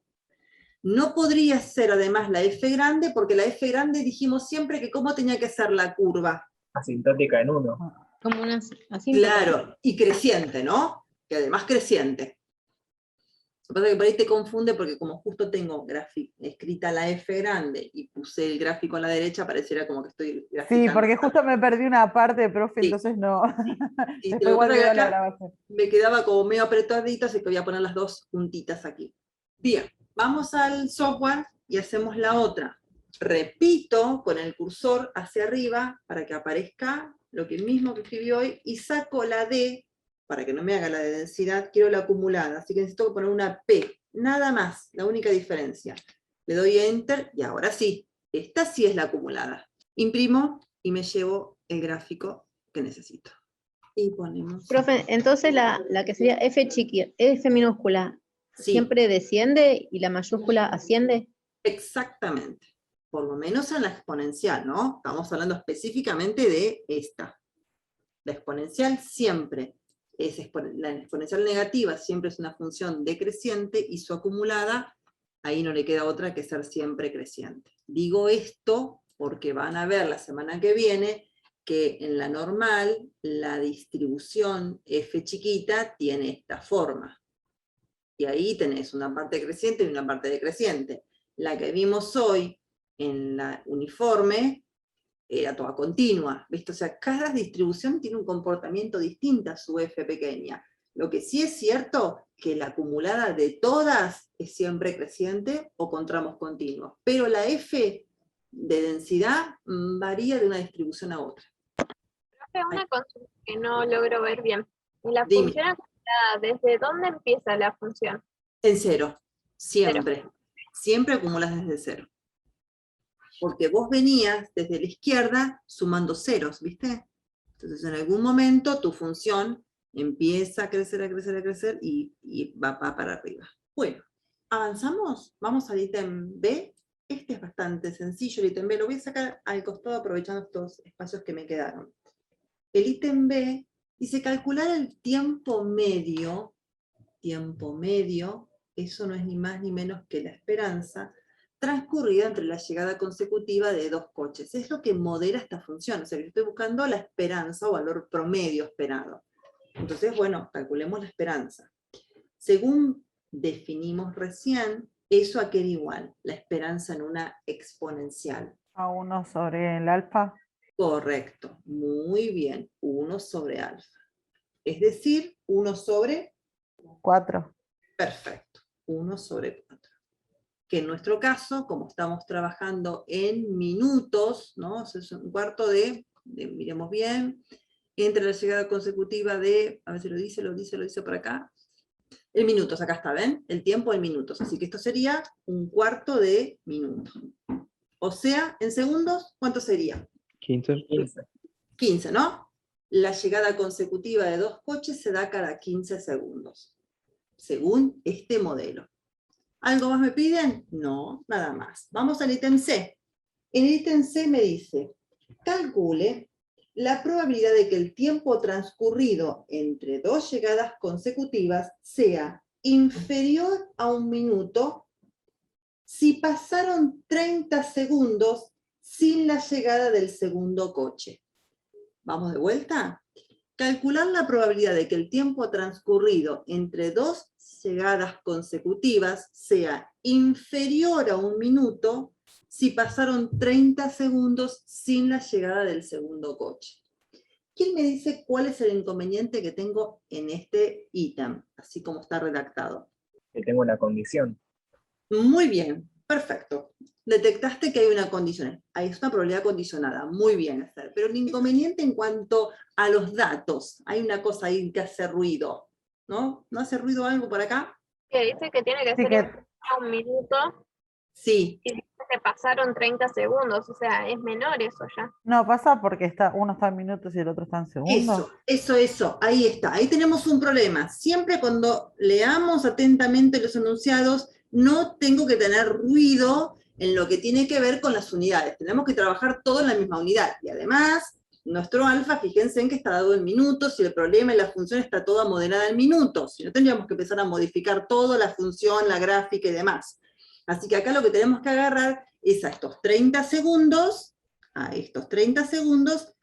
Speaker 1: No podría ser además la F grande, porque la F grande dijimos siempre que cómo tenía que ser la curva.
Speaker 2: Asintótica en 1.
Speaker 5: Como una así.
Speaker 1: Claro, y creciente, ¿no? Que además creciente. Lo que pasa es que por ahí te confunde porque como justo tengo escrita la F grande y puse el gráfico a la derecha, pareciera como que estoy graficando.
Speaker 4: Sí, porque justo me perdí una parte, profe,
Speaker 1: Sí.
Speaker 4: entonces no.
Speaker 1: Sí,
Speaker 4: Después igual veo la
Speaker 1: acá
Speaker 4: grabación.
Speaker 1: me quedaba como medio apretadita, así que voy a poner las dos juntitas aquí. Bien, vamos al software y hacemos la otra. Repito con el cursor hacia arriba para que aparezca lo que mismo que escribí hoy y saco la D, para que no me haga la de densidad, quiero la acumulada, así que necesito poner una P, nada más, la única diferencia. Le doy Enter y ahora sí, esta sí es la acumulada. Imprimo y me llevo el gráfico que necesito. Y ponemos...
Speaker 5: Profe, entonces la que sería F chiqui, F minúscula,
Speaker 1: Sí.
Speaker 5: ¿siempre desciende y la mayúscula asciende?
Speaker 1: Exactamente. Por lo menos en la exponencial, ¿no? Estamos hablando específicamente de esta. La exponencial siempre la exponencial negativa siempre es una función decreciente y su acumulada, ahí no le queda otra que ser siempre creciente. Digo esto porque van a ver la semana que viene que en la normal la distribución F chiquita tiene esta forma. Y ahí tenés una parte creciente y una parte decreciente. La que vimos hoy en la uniforme era toda continua, ¿viste? O sea, cada distribución tiene un comportamiento distinto a su F pequeña. Lo que sí es cierto, que la acumulada de todas es siempre creciente o con tramos continuos, pero la F de densidad varía de una distribución a otra.
Speaker 7: Profe, una consulta que no logro ver bien. La
Speaker 1: Dime.
Speaker 7: función acumulada, ¿desde dónde empieza la función?
Speaker 1: En cero, siempre. Siempre acumulas desde cero. Porque vos venías desde la izquierda sumando ceros, ¿viste? Entonces en algún momento tu función Empieza a crecer, a crecer, a crecer, y va para arriba. Bueno, avanzamos, vamos al ítem B. Este es bastante sencillo, el ítem B. Lo voy a sacar al costado aprovechando estos espacios que me quedaron. El ítem B dice calcular el tiempo medio, eso no es ni más ni menos que la esperanza, transcurrida entre la llegada consecutiva de dos coches. Es lo que modera esta función, o sea, yo estoy buscando la esperanza o valor promedio esperado. Entonces, bueno, calculemos la esperanza. Según definimos recién, ¿eso a qué era igual? La esperanza en una exponencial.
Speaker 4: A 1 sobre el alfa.
Speaker 1: Correcto, muy bien, 1 sobre alfa. Es decir, 1 sobre
Speaker 4: 4.
Speaker 1: Perfecto, 1 sobre 4. Que en nuestro caso, como estamos trabajando en minutos, ¿no? Es un cuarto miremos bien, entre la llegada consecutiva de, a ver si lo dice por acá, en minutos, acá está, ¿ven? El tiempo en minutos, así que esto sería un cuarto de minuto. O sea, en segundos, ¿cuánto sería?
Speaker 3: 15.
Speaker 1: 15, ¿no? La llegada consecutiva de dos coches se da cada 15 segundos, según este modelo. ¿Algo más me piden? No, nada más. Vamos al ítem C. En el ítem C me dice, calcule la probabilidad de que el tiempo transcurrido entre dos llegadas consecutivas sea inferior a 1 minuto si pasaron 30 segundos sin la llegada del segundo coche. ¿Vamos de vuelta? Calcular la probabilidad de que el tiempo transcurrido entre dos llegadas consecutivas sea inferior a 1 minuto si pasaron 30 segundos sin la llegada del segundo coche. ¿Quién me dice cuál es el inconveniente que tengo en este ítem, así como está redactado?
Speaker 2: Que tengo una condición.
Speaker 1: Muy bien, perfecto. Detectaste que hay una condición, hay una probabilidad condicionada, muy bien, Esther. Pero el inconveniente en cuanto a los datos, hay una cosa ahí que hace ruido, ¿no? ¿No hace ruido algo por acá?
Speaker 7: Que dice que tiene que
Speaker 4: Sí,
Speaker 7: ser
Speaker 4: que-
Speaker 7: en 1 minuto
Speaker 1: Sí,
Speaker 7: y dice que pasaron 30 segundos, o sea, es menor eso ya.
Speaker 4: No, pasa porque uno está en minutos y el otro está en segundos.
Speaker 1: eso, ahí está. Ahí tenemos un problema. Siempre cuando leamos atentamente los enunciados, no tengo que tener ruido en lo que tiene que ver con las unidades. Tenemos que trabajar todo en la misma unidad. Y además, nuestro alfa, fíjense en que está dado en minutos, y el problema y la función está toda modelada en minutos. Si no, tendríamos que empezar a modificar todo, la función, la gráfica y demás. Así que acá lo que tenemos que agarrar es a estos 30 segundos,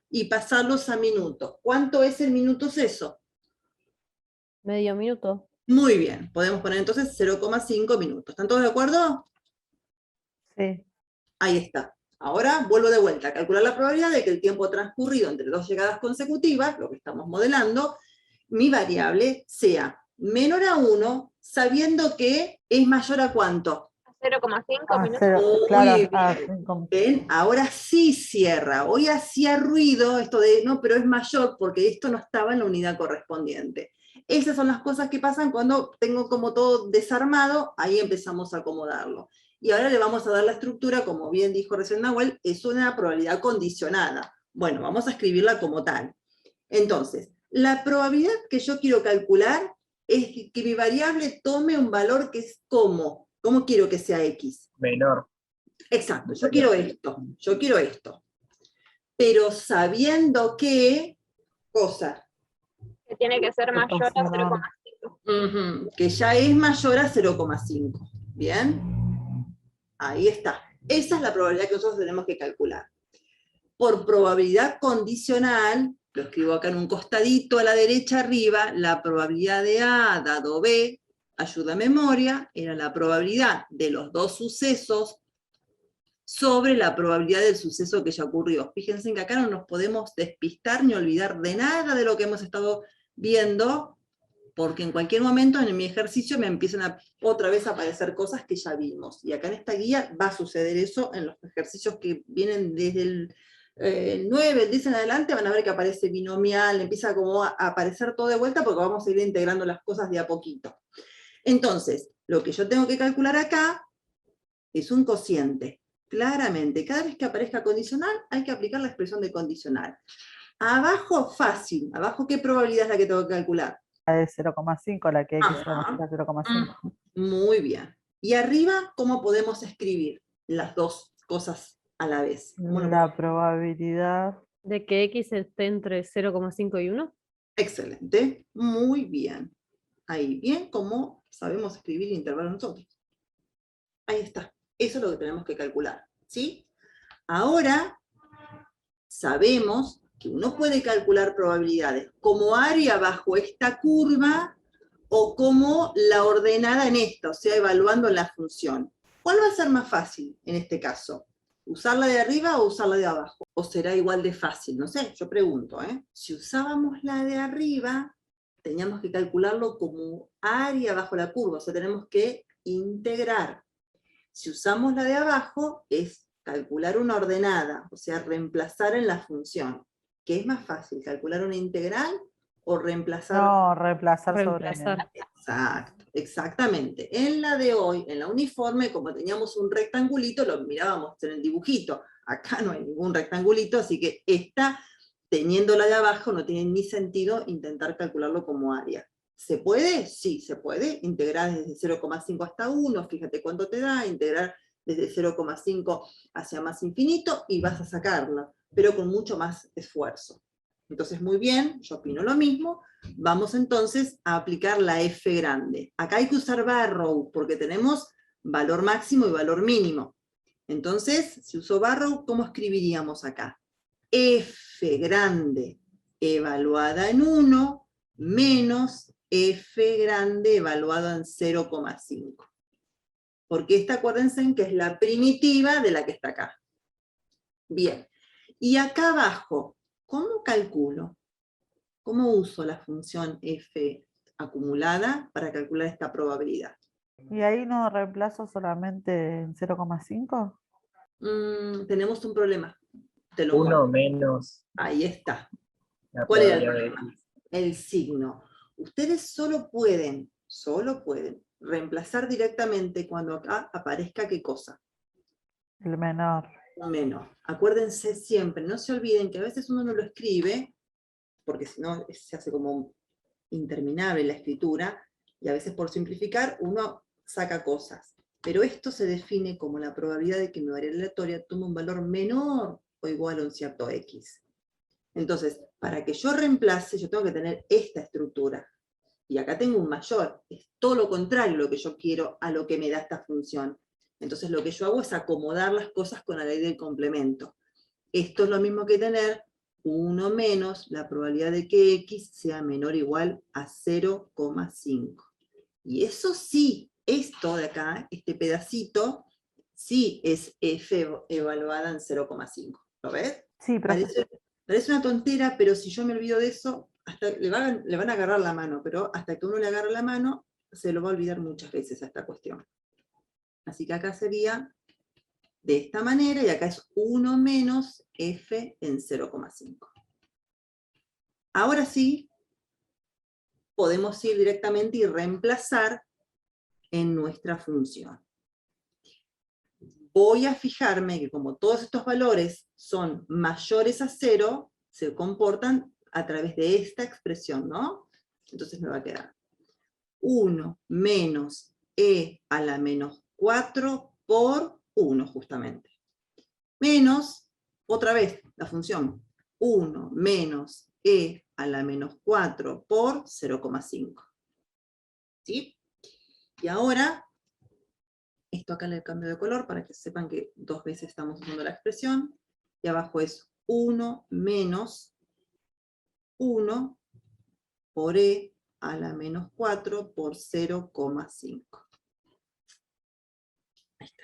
Speaker 1: y pasarlos a minutos. ¿Cuánto es el minutos eso?
Speaker 5: Medio minuto.
Speaker 1: Muy bien, podemos poner entonces 0,5 minutos. ¿Están todos de acuerdo?
Speaker 4: Sí.
Speaker 1: Ahí está. Ahora vuelvo de vuelta a calcular la probabilidad de que el tiempo transcurrido entre dos llegadas consecutivas, lo que estamos modelando, mi variable sea menor a 1, sabiendo que es mayor a ¿cuánto?
Speaker 7: 0,5 minutos.
Speaker 1: Muy
Speaker 4: Claro,
Speaker 1: bien. ¿Ven? Ahora sí cierra. Hoy hacía ruido esto de, no, pero es mayor porque esto no estaba en la unidad correspondiente. Esas son las cosas que pasan cuando tengo como todo desarmado, ahí empezamos a acomodarlo. Y ahora le vamos a dar la estructura, como bien dijo recién Nahuel, es una probabilidad condicionada. Bueno, vamos a escribirla como tal. Entonces, la probabilidad que yo quiero calcular es que mi variable tome un valor que es ¿cómo quiero que sea X?
Speaker 2: Menor.
Speaker 1: Exacto, yo quiero esto. Pero sabiendo que, cosa,
Speaker 7: Que tiene que ser mayor a 0,5.
Speaker 1: que ya es mayor a 0,5. ¿Bien? Ahí está. Esa es la probabilidad que nosotros tenemos que calcular. Por probabilidad condicional, lo escribo acá en un costadito a la derecha arriba, la probabilidad de A dado B, ayuda a memoria, era la probabilidad de los dos sucesos sobre la probabilidad del suceso que ya ocurrió. Fíjense que acá no nos podemos despistar ni olvidar de nada de lo que hemos estado viendo, porque en cualquier momento en mi ejercicio me empiezan otra vez a aparecer cosas que ya vimos. Y acá en esta guía va a suceder eso en los ejercicios que vienen desde el 9, el 10 en adelante, van a ver que aparece binomial, empieza como a aparecer todo de vuelta porque vamos a ir integrando las cosas de a poquito. Entonces, lo que yo tengo que calcular acá es un cociente. Claramente, cada vez que aparezca condicional, hay que aplicar la expresión de condicional. Abajo, fácil. Abajo, ¿qué probabilidad es la que tengo que calcular?
Speaker 4: La de 0,5, la que X
Speaker 1: Ajá.
Speaker 4: sea mayor a 0,5.
Speaker 1: Muy bien. Y arriba, ¿cómo podemos escribir las dos cosas a la vez? ¿Cómo lo
Speaker 4: La probabilidad.
Speaker 5: ¿De que X esté entre 0,5 y 1?
Speaker 1: Excelente, muy bien. Ahí, bien, como sabemos escribir intervalos nosotros. Ahí está, eso es lo que tenemos que calcular, ¿sí? Ahora, sabemos que uno puede calcular probabilidades como área bajo esta curva o como la ordenada en esta, o sea, evaluando la función. ¿Cuál va a ser más fácil en este caso? ¿Usarla de arriba o usarla de abajo? ¿O será igual de fácil? No sé, yo pregunto, ¿eh? Si usábamos la de arriba, teníamos que calcularlo como área bajo la curva, o sea, tenemos que integrar. Si usamos la de abajo, es calcular una ordenada, o sea, reemplazar en la función. ¿Qué es más fácil, calcular una integral o reemplazar?
Speaker 4: No, reemplazar sobre
Speaker 5: Reemplazar.
Speaker 1: Exacto, exactamente. En la de hoy, en la uniforme, como teníamos un rectangulito, lo mirábamos en el dibujito. Acá no hay ningún rectangulito, así que esta, teniendo la de abajo, no tiene ni sentido intentar calcularlo como área. ¿Se puede? Sí, se puede. Integrar desde 0,5 hasta 1, fíjate cuánto te da, integrar desde 0,5 hacia más infinito, y vas a sacarlo, pero con mucho más esfuerzo. Entonces, muy bien, yo opino lo mismo. Vamos entonces a aplicar la F grande. Acá hay que usar Barrow, porque tenemos valor máximo y valor mínimo. Entonces, si uso Barrow, ¿cómo escribiríamos acá? F grande evaluada en 1 menos F grande evaluada en 0,5. Porque esta, acuérdense que es la primitiva de la que está acá. Bien. Y acá abajo, ¿cómo calculo? ¿Cómo uso la función f acumulada para calcular esta probabilidad?
Speaker 4: ¿Y ahí no reemplazo solamente en 0,5?
Speaker 1: Tenemos un problema. Te lo
Speaker 2: 1
Speaker 1: muestro.
Speaker 2: menos
Speaker 1: Ahí está.
Speaker 2: la
Speaker 1: ¿Cuál era el
Speaker 2: probabilidad de
Speaker 1: problema?
Speaker 2: X.
Speaker 1: El signo. Ustedes solo pueden reemplazar directamente cuando acá aparezca ¿qué cosa?
Speaker 4: El menor.
Speaker 1: Un menor. Acuérdense siempre, no se olviden que a veces uno no lo escribe, porque si no se hace como interminable la escritura, y a veces por simplificar uno saca cosas. Pero esto se define como la probabilidad de que mi variable aleatoria tome un valor menor o igual a un cierto X. Entonces, para que yo reemplace, yo tengo que tener esta estructura. Y acá tengo un mayor. Es todo lo contrario lo que yo quiero a lo que me da esta función. Entonces lo que yo hago es acomodar las cosas con la ley del complemento. Esto es lo mismo que tener 1 menos la probabilidad de que X sea menor o igual a 0,5. Y eso sí, esto de acá, este pedacito, sí es F evaluada en 0,5. ¿Lo ves?
Speaker 4: Sí, profe.
Speaker 1: Parece una tontera, pero si yo me olvido de eso, hasta le van a agarrar la mano, pero hasta que uno le agarre la mano, se lo va a olvidar muchas veces a esta cuestión. Así que acá sería de esta manera, y acá es 1 menos f en 0,5. Ahora sí, podemos ir directamente y reemplazar en nuestra función. Voy a fijarme que como todos estos valores son mayores a 0, se comportan a través de esta expresión, ¿no? Entonces me va a quedar 1 menos e a la menos 4 por 1, justamente. Menos, otra vez, la función 1 menos e a la menos 4 por 0,5. ¿Sí? Y ahora, esto acá le cambio de color para que sepan que 2 veces estamos usando la expresión. Y abajo es 1 menos 1 por e a la menos 4 por 0,5. Ahí está.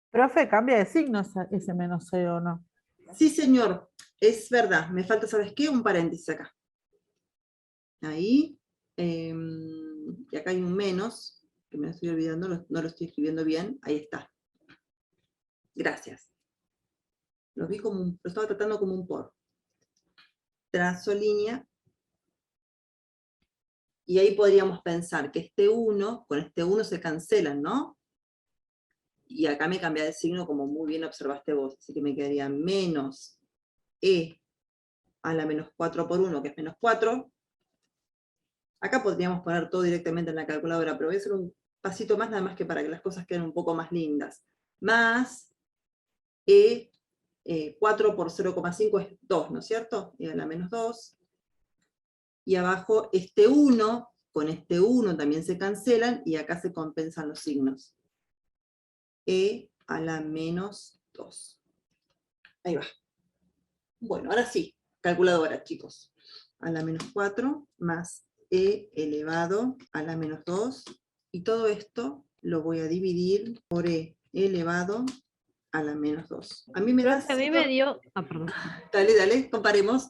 Speaker 4: Profe, cambia de signo ese menos C o no.
Speaker 1: Sí, señor, es verdad. Me falta, ¿sabes qué? Un paréntesis acá. Ahí. Y acá hay un menos, que me estoy olvidando, no lo estoy escribiendo bien. Ahí está. Gracias. Lo estaba tratando como un por. Trazo línea. Y ahí podríamos pensar que este 1, con este 1 se cancelan, ¿no? Y acá me cambia de signo, como muy bien observaste vos. Así que me quedaría menos e a la menos 4 por 1, que es menos 4. Acá podríamos poner todo directamente en la calculadora, pero voy a hacer un pasito más, nada más que para que las cosas queden un poco más lindas. Más 4 por 0,5 es 2, ¿no es cierto? Y a la menos 2. Y abajo este 1, con este 1 también se cancelan, y acá se compensan los signos. A la menos 2. Ahí va. Bueno, ahora sí, calculadora, chicos. A la menos 4 más elevado a la menos 2, y todo esto lo voy a dividir por elevado a la menos 2. A mí me da...
Speaker 5: A mí me dio, perdón,
Speaker 1: Dale, comparemos.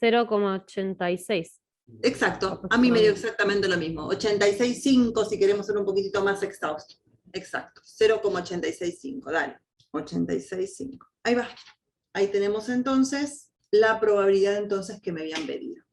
Speaker 5: 0,86.
Speaker 1: Exacto, a mí me dio exactamente lo mismo. 86,5 si queremos ser un poquitito más exhausto. Exacto, 0,865, dale. 86,5. Ahí va. Ahí tenemos entonces la probabilidad entonces que me habían pedido.